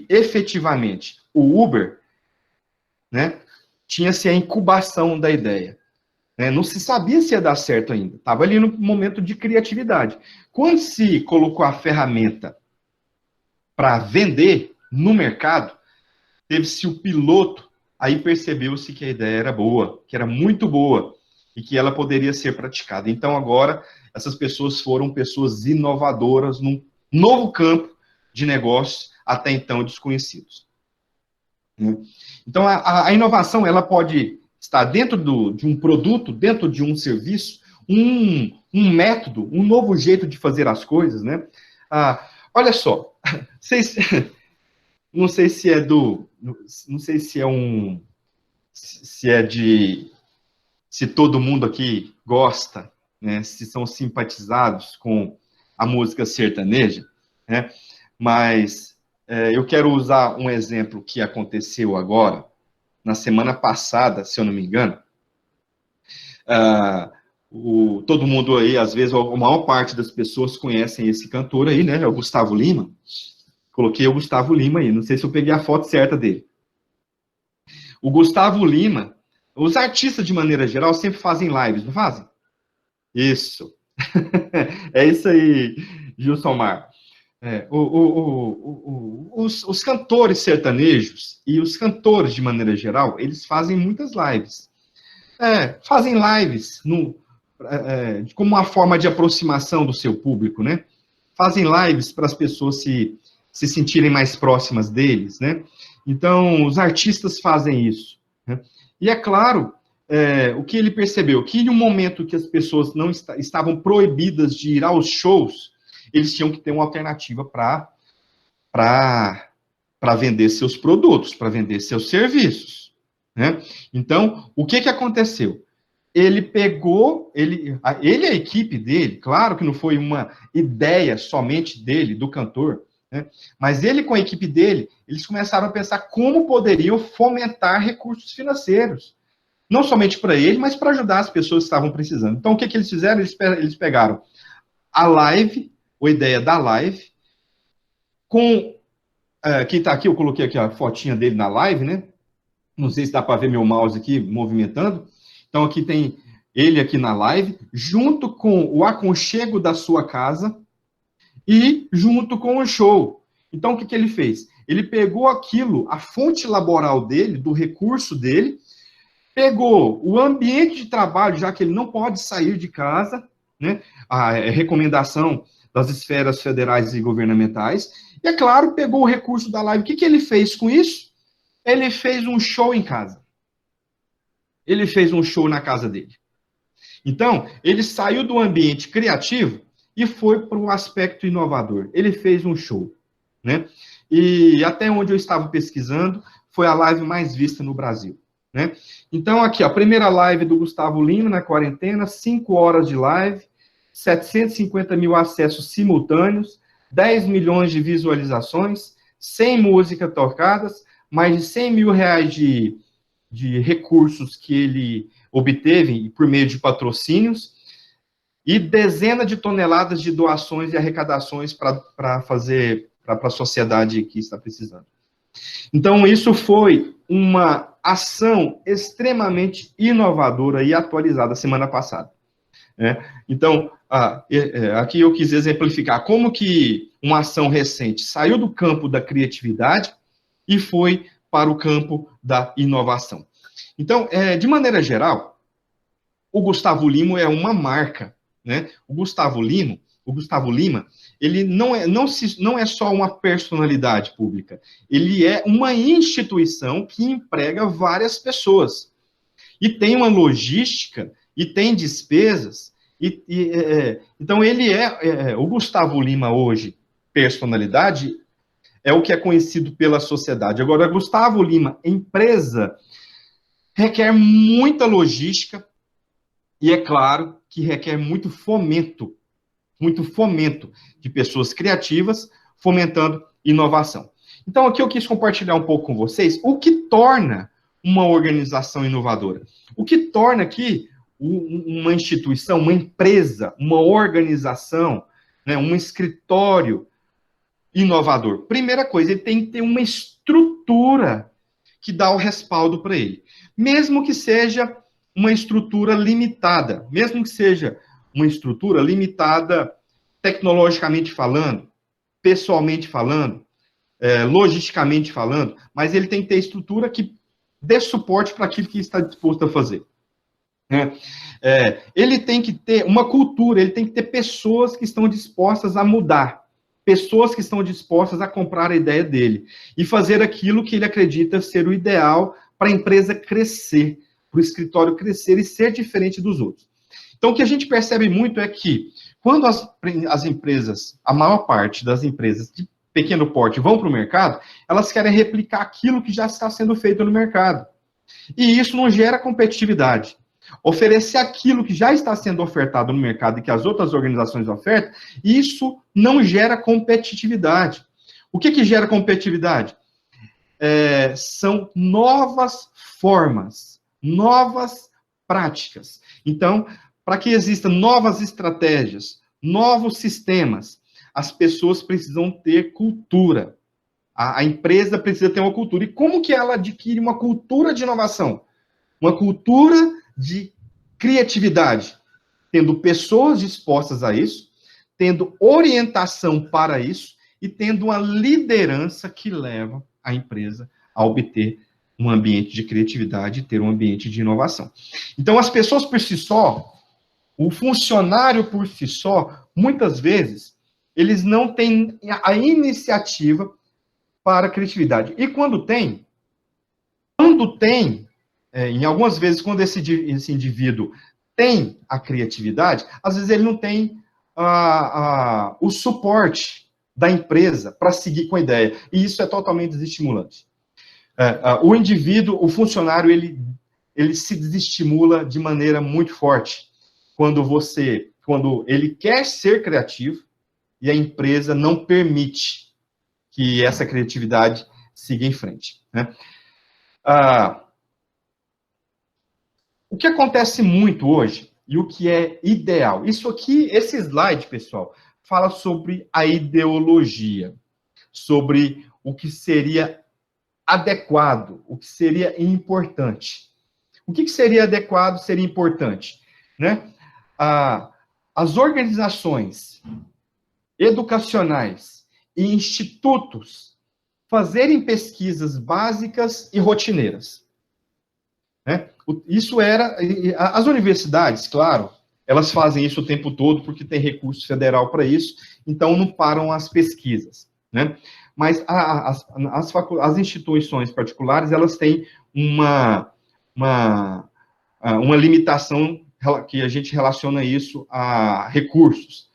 efetivamente o Uber, né, tinha-se a incubação da ideia, né? Não se sabia se ia dar certo ainda, estava ali no momento de criatividade. Quando se colocou a ferramenta para vender no mercado, teve-se o piloto, aí percebeu-se que a ideia era boa, que era muito boa, e que ela poderia ser praticada. Então, agora, essas pessoas foram pessoas inovadoras num novo campo de negócios, até então desconhecidos. Então, a inovação, ela pode estar dentro de um produto, dentro de um serviço, um método, um novo jeito de fazer as coisas, né? Olha só, não sei se é se todo mundo aqui gosta, né? Se são simpatizados com a música sertaneja, né? Mas eu quero usar um exemplo que aconteceu agora, na semana passada, se eu não me engano. Todo mundo aí, às vezes, a maior parte das pessoas conhecem esse cantor aí, né? É o Gustavo Lima. Coloquei o Gustavo Lima aí, não sei se eu peguei a foto certa dele. O Gustavo Lima, os artistas, de maneira geral, sempre fazem lives, não fazem? Isso. É isso aí, Gilson Mar. Os cantores sertanejos e os cantores, de maneira geral, eles fazem muitas lives. Fazem lives como uma forma de aproximação do seu público, né? Fazem lives para as pessoas se sentirem mais próximas deles, né? Então, os artistas fazem isso, né? E é claro, o que ele percebeu, que em um momento que as pessoas não estavam proibidas de ir aos shows, eles tinham que ter uma alternativa para vender seus produtos, para vender seus serviços, né? Então, o que aconteceu? Ele pegou, ele e a equipe dele, claro que não foi uma ideia somente dele, do cantor, né? Mas ele com a equipe dele, eles começaram a pensar como poderiam fomentar recursos financeiros, não somente para ele, mas para ajudar as pessoas que estavam precisando. Então, o que eles fizeram? Eles pegaram a live, a ideia da live, com quem está aqui, eu coloquei aqui a fotinha dele na live, né? Não sei se dá para ver meu mouse aqui movimentando. Então, aqui tem ele aqui na live, junto com o aconchego da sua casa e junto com o show. Então, o que ele fez? Ele pegou aquilo, a fonte laboral dele, do recurso dele, pegou o ambiente de trabalho, já que ele não pode sair de casa, né? A recomendação das esferas federais e governamentais, e, é claro, pegou o recurso da live. O que ele fez com isso? Ele fez um show em casa. Ele fez um show na casa dele. Então, ele saiu do ambiente criativo e foi para um aspecto inovador. Ele fez um show, né? E até onde eu estava pesquisando, foi a live mais vista no Brasil, né? Então, aqui, a primeira live do Gustavo Lima na quarentena, 5 horas de live, 750 mil acessos simultâneos, 10 milhões de visualizações, 100 músicas tocadas, mais de 100 mil reais de recursos que ele obteve por meio de patrocínios e dezenas de toneladas de doações e arrecadações para fazer para a sociedade que está precisando. Então, isso foi uma ação extremamente inovadora e atualizada semana passada. Né? Então, aqui eu quis exemplificar como que uma ação recente saiu do campo da criatividade e foi para o campo da inovação. Então, de maneira geral, o Gustavo Lima é uma marca, né? O Gustavo Lima, ele não é só uma personalidade pública, ele é uma instituição que emprega várias pessoas. E tem uma logística, e tem despesas, então ele o Gustavo Lima hoje, personalidade, é o que é conhecido pela sociedade. Agora, Gustavo Lima, empresa, requer muita logística, e é claro que requer muito fomento de pessoas criativas, fomentando inovação. Então, aqui eu quis compartilhar um pouco com vocês o que torna uma organização inovadora. O que torna aqui uma instituição, uma empresa, uma organização, né, um escritório inovador. Primeira coisa, ele tem que ter uma estrutura que dá o respaldo para ele. Mesmo que seja uma estrutura limitada, tecnologicamente falando, pessoalmente falando, logisticamente falando, mas ele tem que ter estrutura que dê suporte para aquilo que está disposto a fazer. Ele tem que ter uma cultura, ele tem que ter pessoas que estão dispostas a mudar, pessoas que estão dispostas a comprar a ideia dele e fazer aquilo que ele acredita ser o ideal para a empresa crescer, para o escritório crescer e ser diferente dos outros. Então, o que a gente percebe muito é que, quando as empresas, a maior parte das empresas de pequeno porte vão para o mercado, elas querem replicar aquilo que já está sendo feito no mercado. E isso não gera competitividade. Oferecer aquilo que já está sendo ofertado no mercado e que as outras organizações ofertam, isso não gera competitividade. O que gera competitividade? São novas formas, novas práticas. Então, para que existam novas estratégias, novos sistemas, as pessoas precisam ter cultura. A empresa precisa ter uma cultura. E como que ela adquire uma cultura de inovação? Uma cultura de criatividade, tendo pessoas dispostas a isso, tendo orientação para isso e tendo uma liderança que leva a empresa a obter um ambiente de criatividade e ter um ambiente de inovação. Então, as pessoas por si só, o funcionário por si só, muitas vezes, eles não têm a iniciativa para a criatividade. E quando tem, em algumas vezes, quando esse indivíduo tem a criatividade, às vezes ele não tem o suporte da empresa para seguir com a ideia. E isso é totalmente desestimulante. O indivíduo, o funcionário, ele se desestimula de maneira muito forte quando ele quer ser criativo e a empresa não permite que essa criatividade siga em frente. Né? O que acontece muito hoje, e o que é ideal, esse slide, pessoal, fala sobre a ideologia, sobre o que seria adequado, o que seria importante. O que seria adequado, seria importante? Né? As organizações educacionais e institutos fazerem pesquisas básicas e rotineiras. Né? As universidades, claro, elas fazem isso o tempo todo porque tem recurso federal para isso, então não param as pesquisas. Né? Mas as instituições particulares, elas têm uma limitação que a gente relaciona isso a recursos.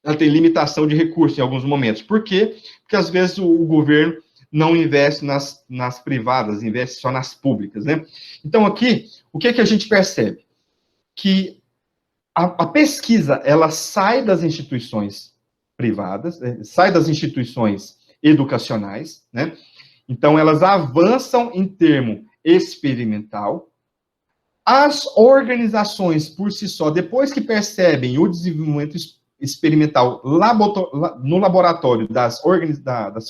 Ela tem limitação de recursos em alguns momentos. Por quê? Porque, às vezes, o governo não investe nas privadas, investe só nas públicas, né? Então, aqui, o que a gente percebe? Que a pesquisa, ela sai das instituições privadas, sai das instituições educacionais, né? Então, elas avançam em termo experimental. As organizações, por si só, depois que percebem o desenvolvimento experimental no laboratório das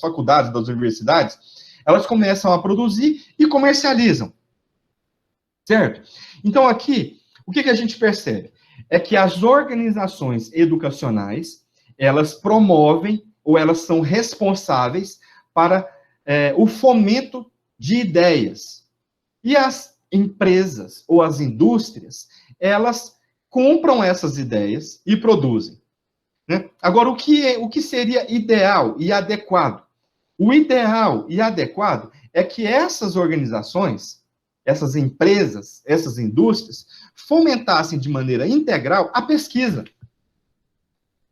faculdades, das universidades, Elas começam a produzir e comercializam, certo? Então, aqui, o que a gente percebe? É que as organizações educacionais, elas promovem ou elas são responsáveis para o fomento de ideias. E as empresas ou as indústrias, elas compram essas ideias e produzem. Né? Agora, o que seria ideal e adequado? O ideal e adequado é que essas organizações, essas empresas, essas indústrias, fomentassem de maneira integral a pesquisa.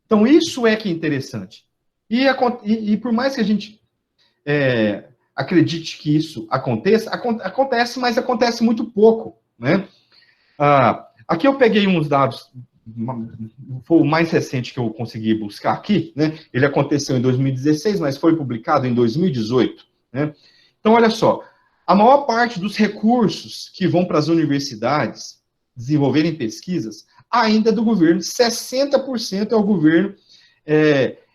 Então, isso é que é interessante. E por mais que a gente acredite que isso aconteça, acontece, mas acontece muito pouco. Né? Aqui eu peguei uns dados, foi o mais recente que eu consegui buscar aqui, né? Ele aconteceu em 2016, mas foi publicado em 2018. Né? Então, olha só, a maior parte dos recursos que vão para as universidades desenvolverem pesquisas, ainda é do governo, 60% é o governo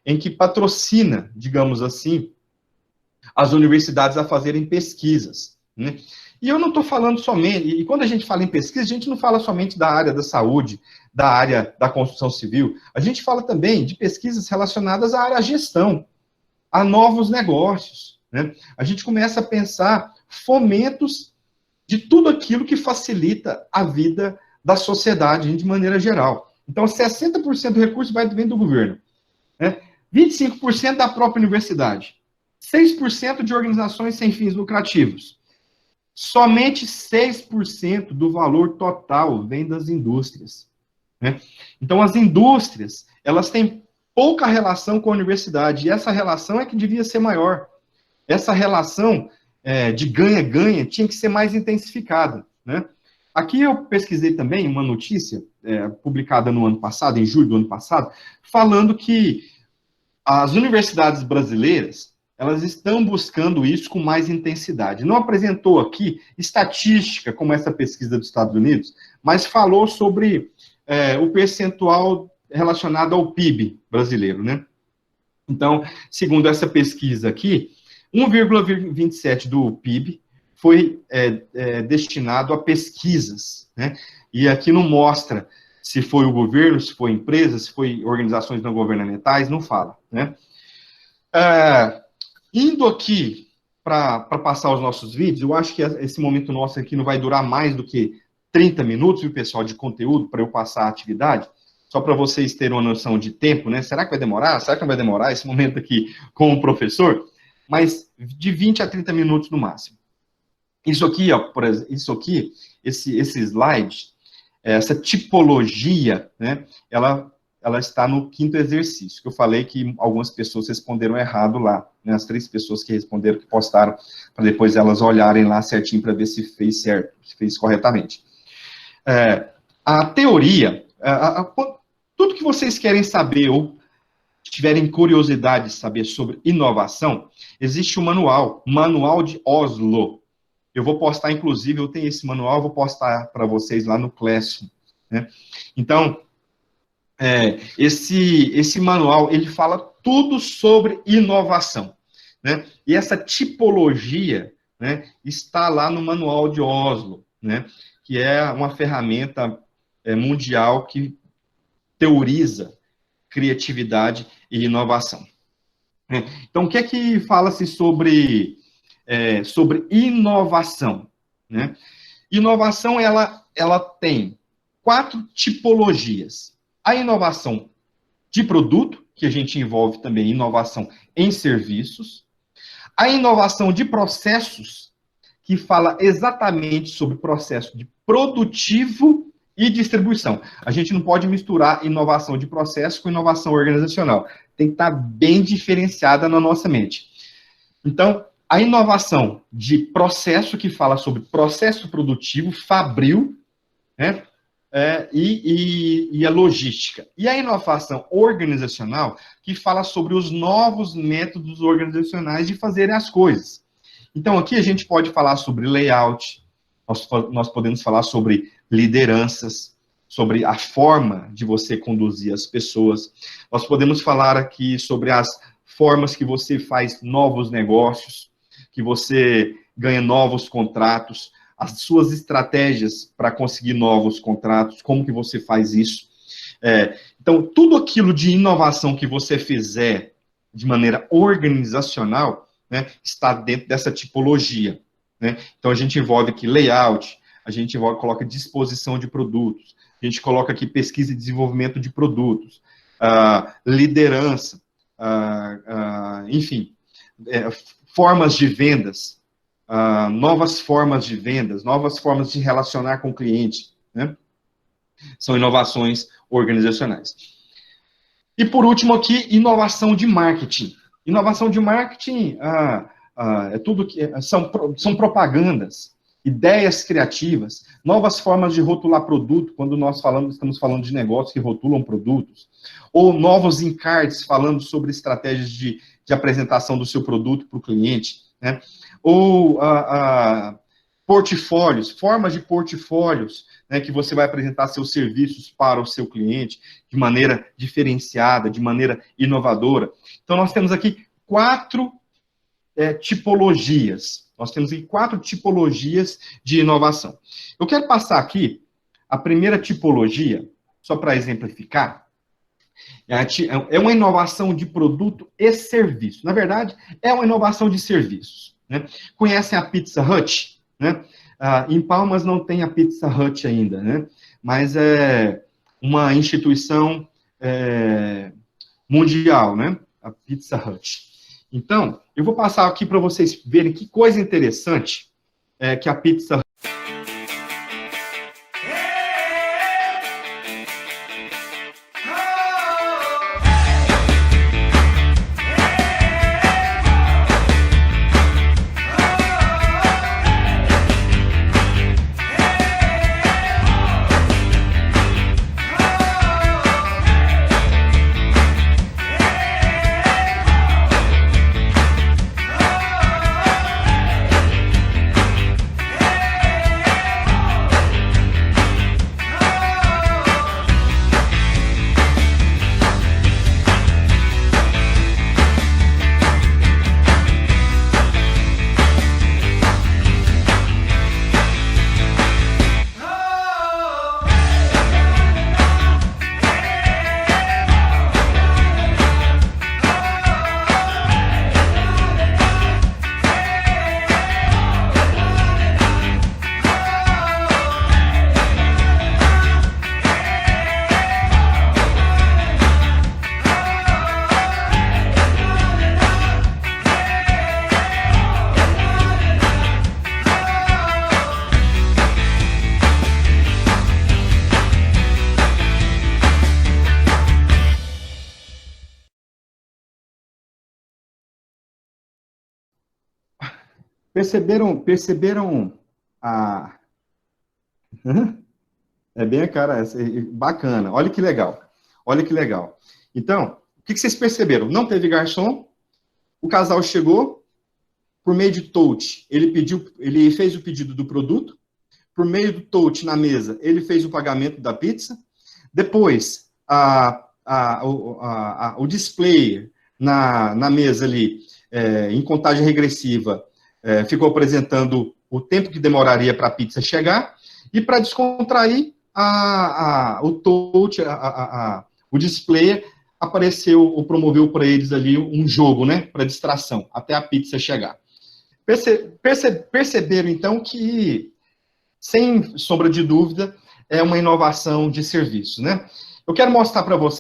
em que patrocina, digamos assim, as universidades a fazerem pesquisas. Né? E eu não estou falando somente, e quando a gente fala em pesquisa, a gente não fala somente da área da saúde, da área da construção civil, a gente fala também de pesquisas relacionadas à área da gestão, a novos negócios. Né? A gente começa a pensar fomentos de tudo aquilo que facilita a vida da sociedade de maneira geral. Então, 60% do recurso vai vir do governo, né? 25% da própria universidade, 6% de organizações sem fins lucrativos. Somente 6% do valor total vem das indústrias. Né? Então, as indústrias, elas têm pouca relação com a universidade, e essa relação é que devia ser maior. Essa relação de ganha-ganha tinha que ser mais intensificada. Né? Aqui eu pesquisei também uma notícia publicada no ano passado, em julho do ano passado, falando que as universidades brasileiras, elas estão buscando isso com mais intensidade. Não apresentou aqui estatística, como essa pesquisa dos Estados Unidos, mas falou sobre o percentual relacionado ao PIB brasileiro, né? Então, segundo essa pesquisa aqui, 1,27% do PIB foi destinado a pesquisas, né? E aqui não mostra se foi o governo, se foi empresa, se foi organizações não governamentais, não fala, né? Indo aqui para passar os nossos vídeos, eu acho que esse momento nosso aqui não vai durar mais do que 30 minutos, viu, pessoal, de conteúdo para eu passar a atividade, só para vocês terem uma noção de tempo, né? Será que vai demorar? Será que não vai demorar esse momento aqui com o professor? Mas de 20 a 30 minutos no máximo. Isso aqui, ó, esse slide, essa tipologia, né, ela está no 5º exercício, que eu falei que algumas pessoas responderam errado lá, né, as 3 pessoas que responderam, que postaram, para depois elas olharem lá certinho para ver se fez certo, se fez corretamente. A teoria, tudo que vocês querem saber ou tiverem curiosidade de saber sobre inovação, existe um Manual de Oslo. Eu vou postar, inclusive, eu tenho esse manual, vou postar para vocês lá no Classroom. Né? Então, esse manual, ele fala tudo sobre inovação. Né? E essa tipologia, né, está lá no Manual de Oslo, né, que é uma ferramenta mundial que teoriza criatividade e inovação. Então, o que é que fala-se sobre inovação? Né? Inovação, ela tem 4 tipologias. A inovação de produto, que a gente envolve também inovação em serviços. A inovação de processos, que fala exatamente sobre o processo de produtivo e distribuição. A gente não pode misturar inovação de processo com inovação organizacional. Tem que estar bem diferenciada na nossa mente. Então, a inovação de processo, que fala sobre processo produtivo, fabril, né, e a logística. E a inovação organizacional, que fala sobre os novos métodos organizacionais de fazerem as coisas. Então, aqui a gente pode falar sobre layout, nós podemos falar sobre lideranças, sobre a forma de você conduzir as pessoas. Nós podemos falar aqui sobre as formas que você faz novos negócios, que você ganha novos contratos, as suas estratégias para conseguir novos contratos, como que você faz isso. Então, tudo aquilo de inovação que você fizer de maneira organizacional, né, está dentro dessa tipologia. Né? Então, a gente envolve aqui layout, a gente coloca disposição de produtos, a gente coloca aqui pesquisa e desenvolvimento de produtos, liderança, enfim, formas de vendas, novas formas de vendas, novas formas de relacionar com o cliente, né? São inovações organizacionais. E por último aqui, inovação de marketing. Inovação de marketing é tudo que são propagandas, ideias criativas, novas formas de rotular produto, quando nós estamos falando de negócios que rotulam produtos, ou novos encartes falando sobre estratégias de apresentação do seu produto para o cliente, né? Ou portfólios, formas de portfólios, né, que você vai apresentar seus serviços para o seu cliente de maneira diferenciada, de maneira inovadora. Então, nós temos aqui 4 tipologias. Nós temos aqui 4 tipologias de inovação. Eu quero passar aqui a primeira tipologia, só para exemplificar. É uma inovação de produto e serviço. Na verdade, é uma inovação de serviços. Né? Conhecem a Pizza Hut? Né? Em Palmas não tem a Pizza Hut ainda, né? Mas é uma instituição mundial, né? A Pizza Hut. Então, eu vou passar aqui para vocês verem que coisa interessante que a Pizza Hut. Perceberam a... É bem a cara, bacana, olha que legal, olha que legal. Então, o que vocês perceberam? Não teve garçom, o casal chegou, por meio de touch, ele fez o pedido do produto, por meio do touch na mesa, ele fez o pagamento da pizza, depois, o display na mesa ali, em contagem regressiva, ficou apresentando o tempo que demoraria para a pizza chegar, e para descontrair, o touch, o display, apareceu ou promoveu para eles ali um jogo, né, para distração, até a pizza chegar. Perceberam, então, que, sem sombra de dúvida, é uma inovação de serviço, né? Eu quero mostrar para vocês.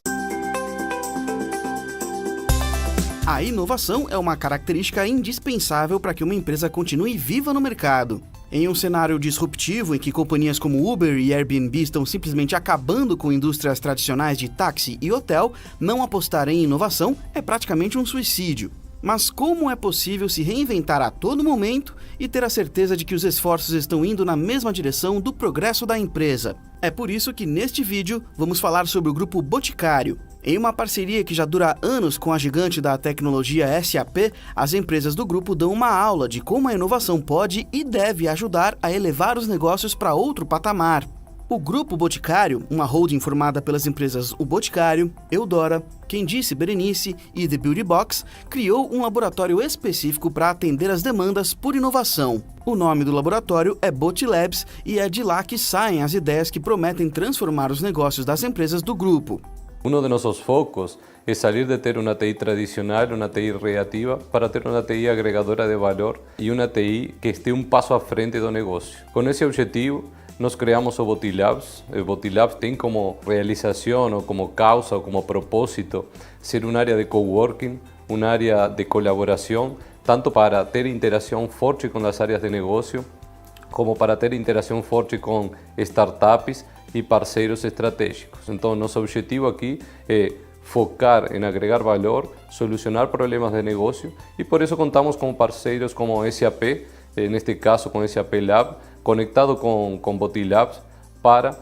A inovação é uma característica indispensável para que uma empresa continue viva no mercado. Em um cenário disruptivo em que companhias como Uber e Airbnb estão simplesmente acabando com indústrias tradicionais de táxi e hotel, não apostar em inovação é praticamente um suicídio. Mas como é possível se reinventar a todo momento e ter a certeza de que os esforços estão indo na mesma direção do progresso da empresa? É por isso que neste vídeo vamos falar sobre o Grupo Boticário. Em uma parceria que já dura anos com a gigante da tecnologia SAP, as empresas do grupo dão uma aula de como a inovação pode e deve ajudar a elevar os negócios para outro patamar. O Grupo Boticário, uma holding formada pelas empresas O Boticário, Eudora, Quem Disse Berenice e The Beauty Box, criou um laboratório específico para atender as demandas por inovação. O nome do laboratório é Botilabs e é de lá que saem as ideias que prometem transformar os negócios das empresas do grupo. Uno de nossos focos é sair de ter uma TI tradicional, uma TI reativa, para ter uma TI agregadora de valor e uma TI que esteja passo à frente do negócio. Com esse objetivo, nós criamos o Botilabs. O Botilabs tem como realização, ou como causa, ou como propósito, ser uma área de coworking, uma área de colaboração, tanto para ter interação forte com as áreas de negócio, como para ter interação forte com startups e parceiros estratégicos. Então, nosso objetivo aqui é focar em agregar valor, solucionar problemas de negócio e por isso contamos com parceiros como SAP, neste caso com SAP Lab, conectado com Botilabs para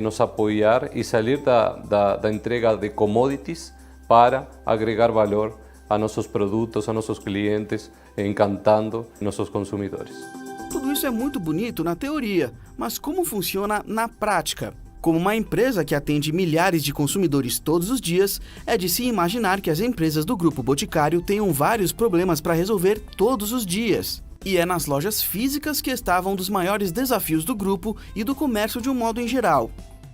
nos apoiar e sair da entrega de commodities para agregar valor a nossos produtos, a nossos clientes, encantando nossos consumidores. Tudo isso é muito bonito na teoria, mas como funciona na prática? Como uma empresa que atende milhares de consumidores todos os dias, é de se imaginar que as empresas do Grupo Boticário tenham vários problemas para resolver todos os dias. E é nas lojas físicas que estavam um dos maiores desafios do grupo e do comércio de um modo em geral.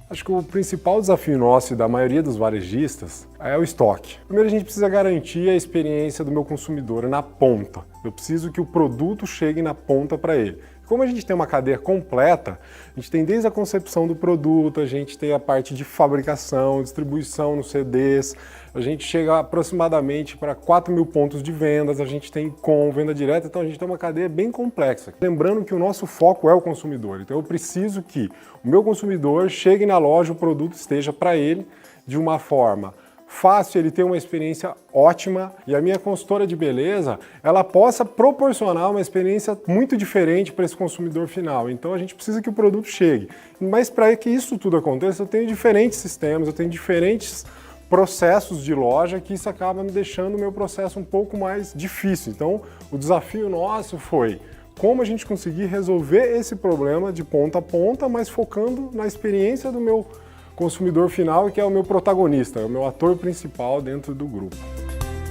Acho que o principal desafio nosso e da maioria dos varejistas é o estoque. Primeiro, a gente precisa garantir a experiência do meu consumidor na ponta. Eu preciso que o produto chegue na ponta para ele. Como a gente tem uma cadeia completa, a gente tem desde a concepção do produto, a gente tem a parte de fabricação, distribuição nos CDs, a gente chega aproximadamente para 4.000 pontos de vendas, a gente tem venda direta, então a gente tem uma cadeia bem complexa. Lembrando que o nosso foco é o consumidor, então eu preciso que o meu consumidor chegue na loja, o produto esteja para ele de uma forma fácil, ele ter uma experiência ótima e a minha consultora de beleza, ela possa proporcionar uma experiência muito diferente para esse consumidor final. Então a gente precisa que o produto chegue. Mas para que isso tudo aconteça, eu tenho diferentes sistemas, eu tenho diferentes processos de loja que isso acaba me deixando o meu processo um pouco mais difícil. Então o desafio nosso foi como a gente conseguir resolver esse problema de ponta a ponta, mas focando na experiência do meu consumidor final, que é o meu protagonista, é o meu ator principal dentro do grupo.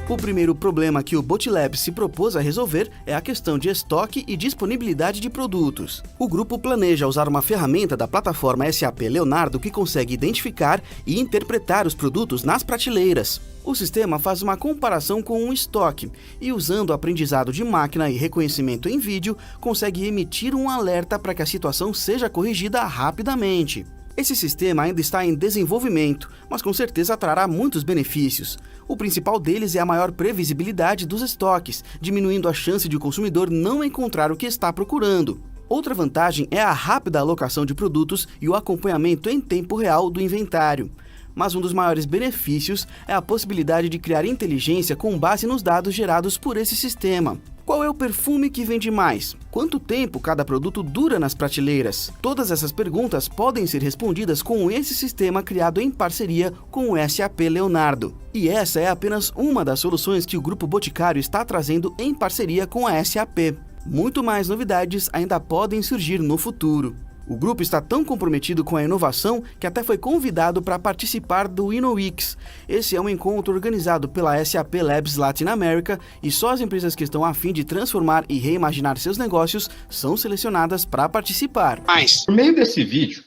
O primeiro problema que o Botilabs se propôs a resolver é a questão de estoque e disponibilidade de produtos. O grupo planeja usar uma ferramenta da plataforma SAP Leonardo que consegue identificar e interpretar os produtos nas prateleiras. O sistema faz uma comparação com um estoque e, usando o aprendizado de máquina e reconhecimento em vídeo, consegue emitir um alerta para que a situação seja corrigida rapidamente. Esse sistema ainda está em desenvolvimento, mas com certeza trará muitos benefícios. O principal deles é a maior previsibilidade dos estoques, diminuindo a chance de o consumidor não encontrar o que está procurando. Outra vantagem é a rápida alocação de produtos e o acompanhamento em tempo real do inventário. Mas um dos maiores benefícios é a possibilidade de criar inteligência com base nos dados gerados por esse sistema. Qual é o perfume que vende mais? Quanto tempo cada produto dura nas prateleiras? Todas essas perguntas podem ser respondidas com esse sistema criado em parceria com o SAP Leonardo. E essa é apenas uma das soluções que o Grupo Boticário está trazendo em parceria com a SAP. Muito mais novidades ainda podem surgir no futuro. O grupo está tão comprometido com a inovação que até foi convidado para participar do InnoWeeks. Esse é um encontro organizado pela SAP Labs Latin America e só as empresas que estão a fim de transformar e reimaginar seus negócios são selecionadas para participar. Por meio desse vídeo,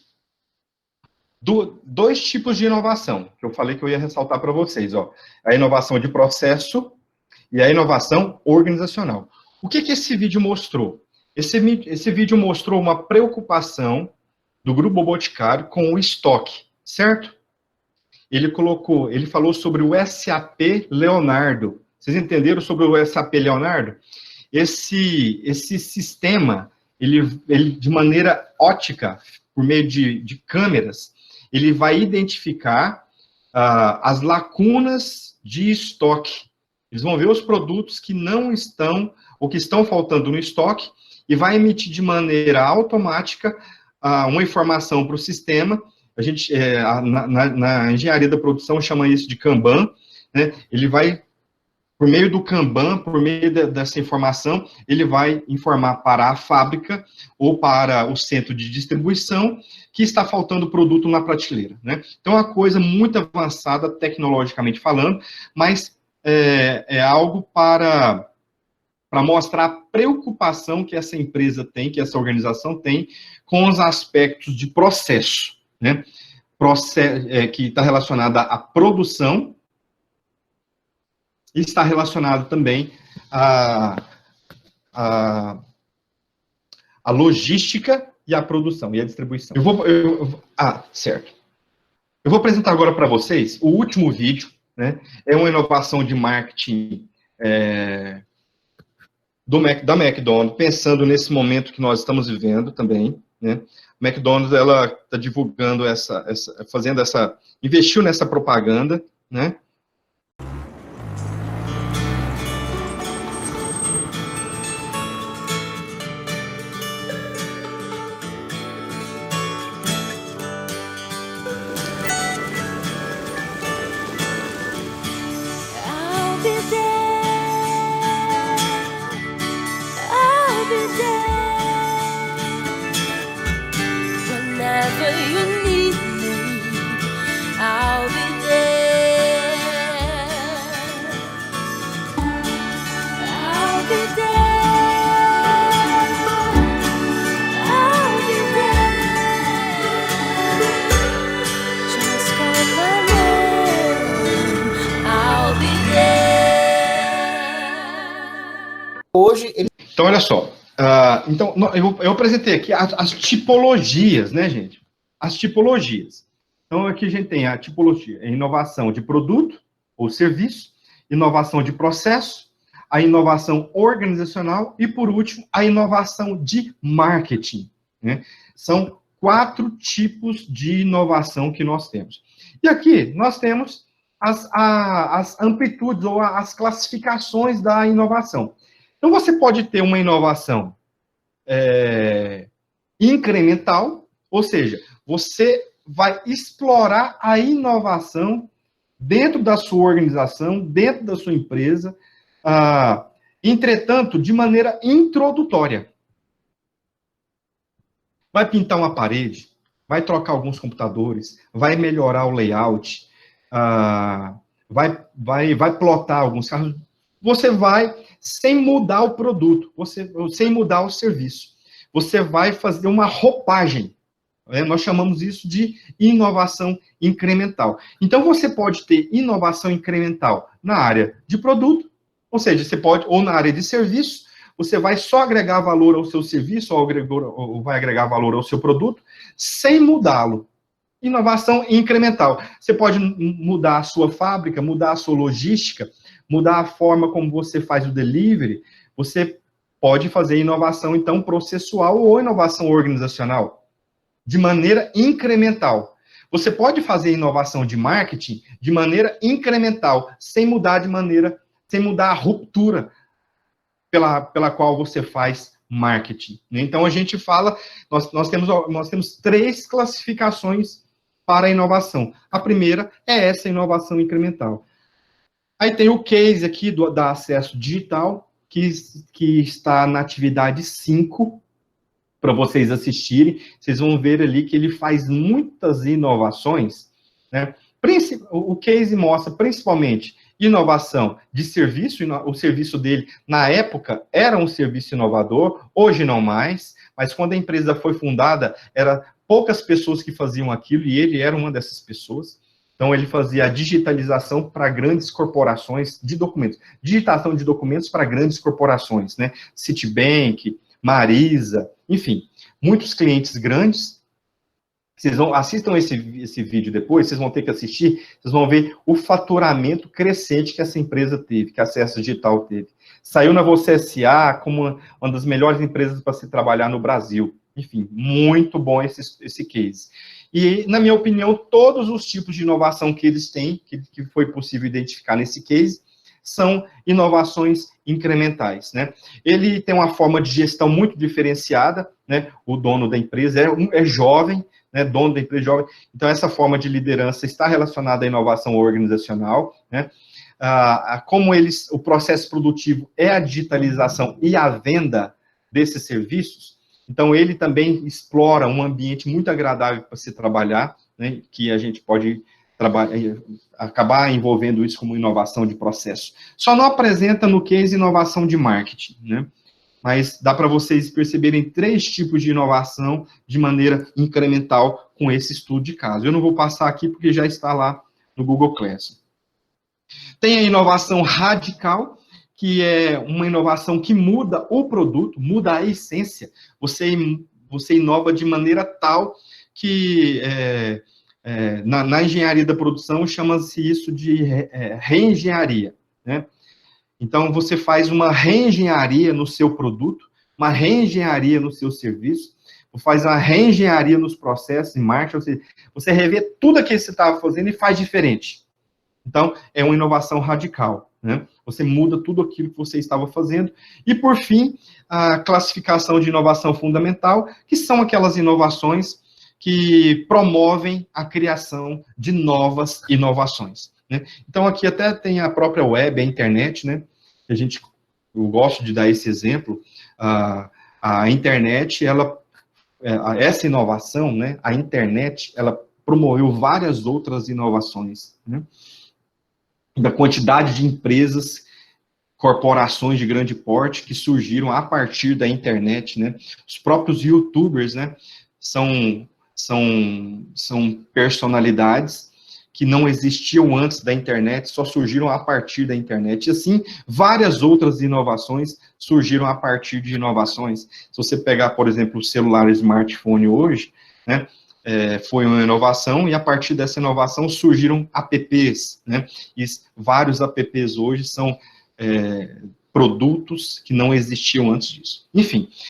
dois tipos de inovação, que eu falei que eu ia ressaltar para vocês. A inovação de processo e a inovação organizacional. O que esse vídeo mostrou? Esse vídeo mostrou uma preocupação do Grupo Boticário com o estoque, certo? Ele falou sobre o SAP Leonardo. Vocês entenderam sobre o SAP Leonardo? Esse sistema, ele de maneira ótica, por meio de câmeras, ele vai identificar as lacunas de estoque. Eles vão ver os produtos que não estão, ou que estão faltando no estoque, e vai emitir de maneira automática uma informação para o sistema. A gente, na engenharia da produção, chama isso de Kanban, né? Ele vai por meio do Kanban, por meio dessa informação, ele vai informar para a fábrica ou para o centro de distribuição que está faltando produto na prateleira, né? Então, é uma coisa muito avançada, tecnologicamente falando, mas é algo para mostrar a preocupação que essa empresa tem, que essa organização tem, com os aspectos de processo, né? Que está relacionada à produção, e está relacionado também à logística e à produção, e à distribuição. Certo. Eu vou apresentar agora para vocês o último vídeo, né? É uma inovação de marketing da McDonald's, pensando nesse momento que nós estamos vivendo também, né? A McDonald's, ela está divulgando investiu nessa propaganda, né? Então, olha só. Então, eu apresentei aqui as tipologias, né, gente? As tipologias. Então, aqui a gente tem a tipologia, a inovação de produto ou serviço, inovação de processo, a inovação organizacional e, por último, a inovação de marketing, né? São 4 tipos de inovação que nós temos. E aqui nós temos as amplitudes ou as classificações da inovação. Então, você pode ter uma inovação incremental, ou seja, você vai explorar a inovação dentro da sua organização, dentro da sua empresa, entretanto, de maneira introdutória. Vai pintar uma parede, vai trocar alguns computadores, vai melhorar o layout, vai plotar alguns carros. Você vai, sem mudar o produto, sem mudar o serviço, você vai fazer uma roupagem. Nós chamamos isso de inovação incremental. Então, você pode ter inovação incremental na área de produto, ou seja, ou na área de serviço, você vai só agregar valor ao seu serviço, ou vai agregar valor ao seu produto, sem mudá-lo. Inovação incremental. Você pode mudar a sua fábrica, mudar a sua logística, mudar a forma como você faz o delivery. Você pode fazer inovação, então, processual ou inovação organizacional, de maneira incremental. Você pode fazer inovação de marketing de maneira incremental, sem mudar a ruptura pela qual você faz marketing. Então, a gente fala, nós temos 3 classificações para a inovação. A primeira é essa inovação incremental. Aí tem o case aqui da Acesso Digital, que está na atividade 5, para vocês assistirem. Vocês vão ver ali que ele faz muitas inovações, né? O case mostra principalmente inovação de serviço. O serviço dele, na época, era um serviço inovador, hoje não mais, mas quando a empresa foi fundada, eram poucas pessoas que faziam aquilo, e ele era uma dessas pessoas. Então, ele fazia a digitalização para grandes corporações de documentos. Digitação de documentos para grandes corporações, né? Citibank, Marisa, enfim, muitos clientes grandes. Assistam esse vídeo depois, vocês vão ter que assistir, vocês vão ver o faturamento crescente que essa empresa teve, que a Acesso Digital teve. Saiu na Você S.A. como uma das melhores empresas para se trabalhar no Brasil. Enfim, muito bom esse case. E, na minha opinião, todos os tipos de inovação que eles têm, que foi possível identificar nesse case, são inovações incrementais, né? Ele tem uma forma de gestão muito diferenciada, né? O dono da empresa é jovem, né? Dono da empresa jovem. Então, essa forma de liderança está relacionada à inovação organizacional, né? como o processo produtivo é a digitalização e a venda desses serviços, então ele também explora um ambiente muito agradável para se trabalhar, né, que a gente pode acabar envolvendo isso como inovação de processo. Só não apresenta no case inovação de marketing, né? Mas dá para vocês perceberem 3 tipos de inovação de maneira incremental com esse estudo de caso. Eu não vou passar aqui porque já está lá no Google Classroom. Tem a inovação radical, que é uma inovação que muda o produto, muda a essência. Você inova de maneira tal que na engenharia da produção chama-se isso de reengenharia, né? Então, você faz uma reengenharia no seu produto, uma reengenharia no seu serviço, faz uma reengenharia nos processos em marketing, você revê tudo aquilo que você estava fazendo e faz diferente. Então, é uma inovação radical, né? Você muda tudo aquilo que você estava fazendo. E, por fim, a classificação de inovação fundamental, que são aquelas inovações que promovem a criação de novas inovações, né? Então, aqui até tem a própria web, a internet, né? Eu gosto de dar esse exemplo. A internet, essa inovação, né? A internet, ela promoveu várias outras inovações, né? Da quantidade de empresas, corporações de grande porte que surgiram a partir da internet, né? Os próprios YouTubers, né? São personalidades que não existiam antes da internet, só surgiram a partir da internet. E assim, várias outras inovações surgiram a partir de inovações. Se você pegar, por exemplo, o celular smartphone hoje, né, foi uma inovação, e a partir dessa inovação surgiram apps, né? E vários apps hoje são produtos que não existiam antes disso. Enfim,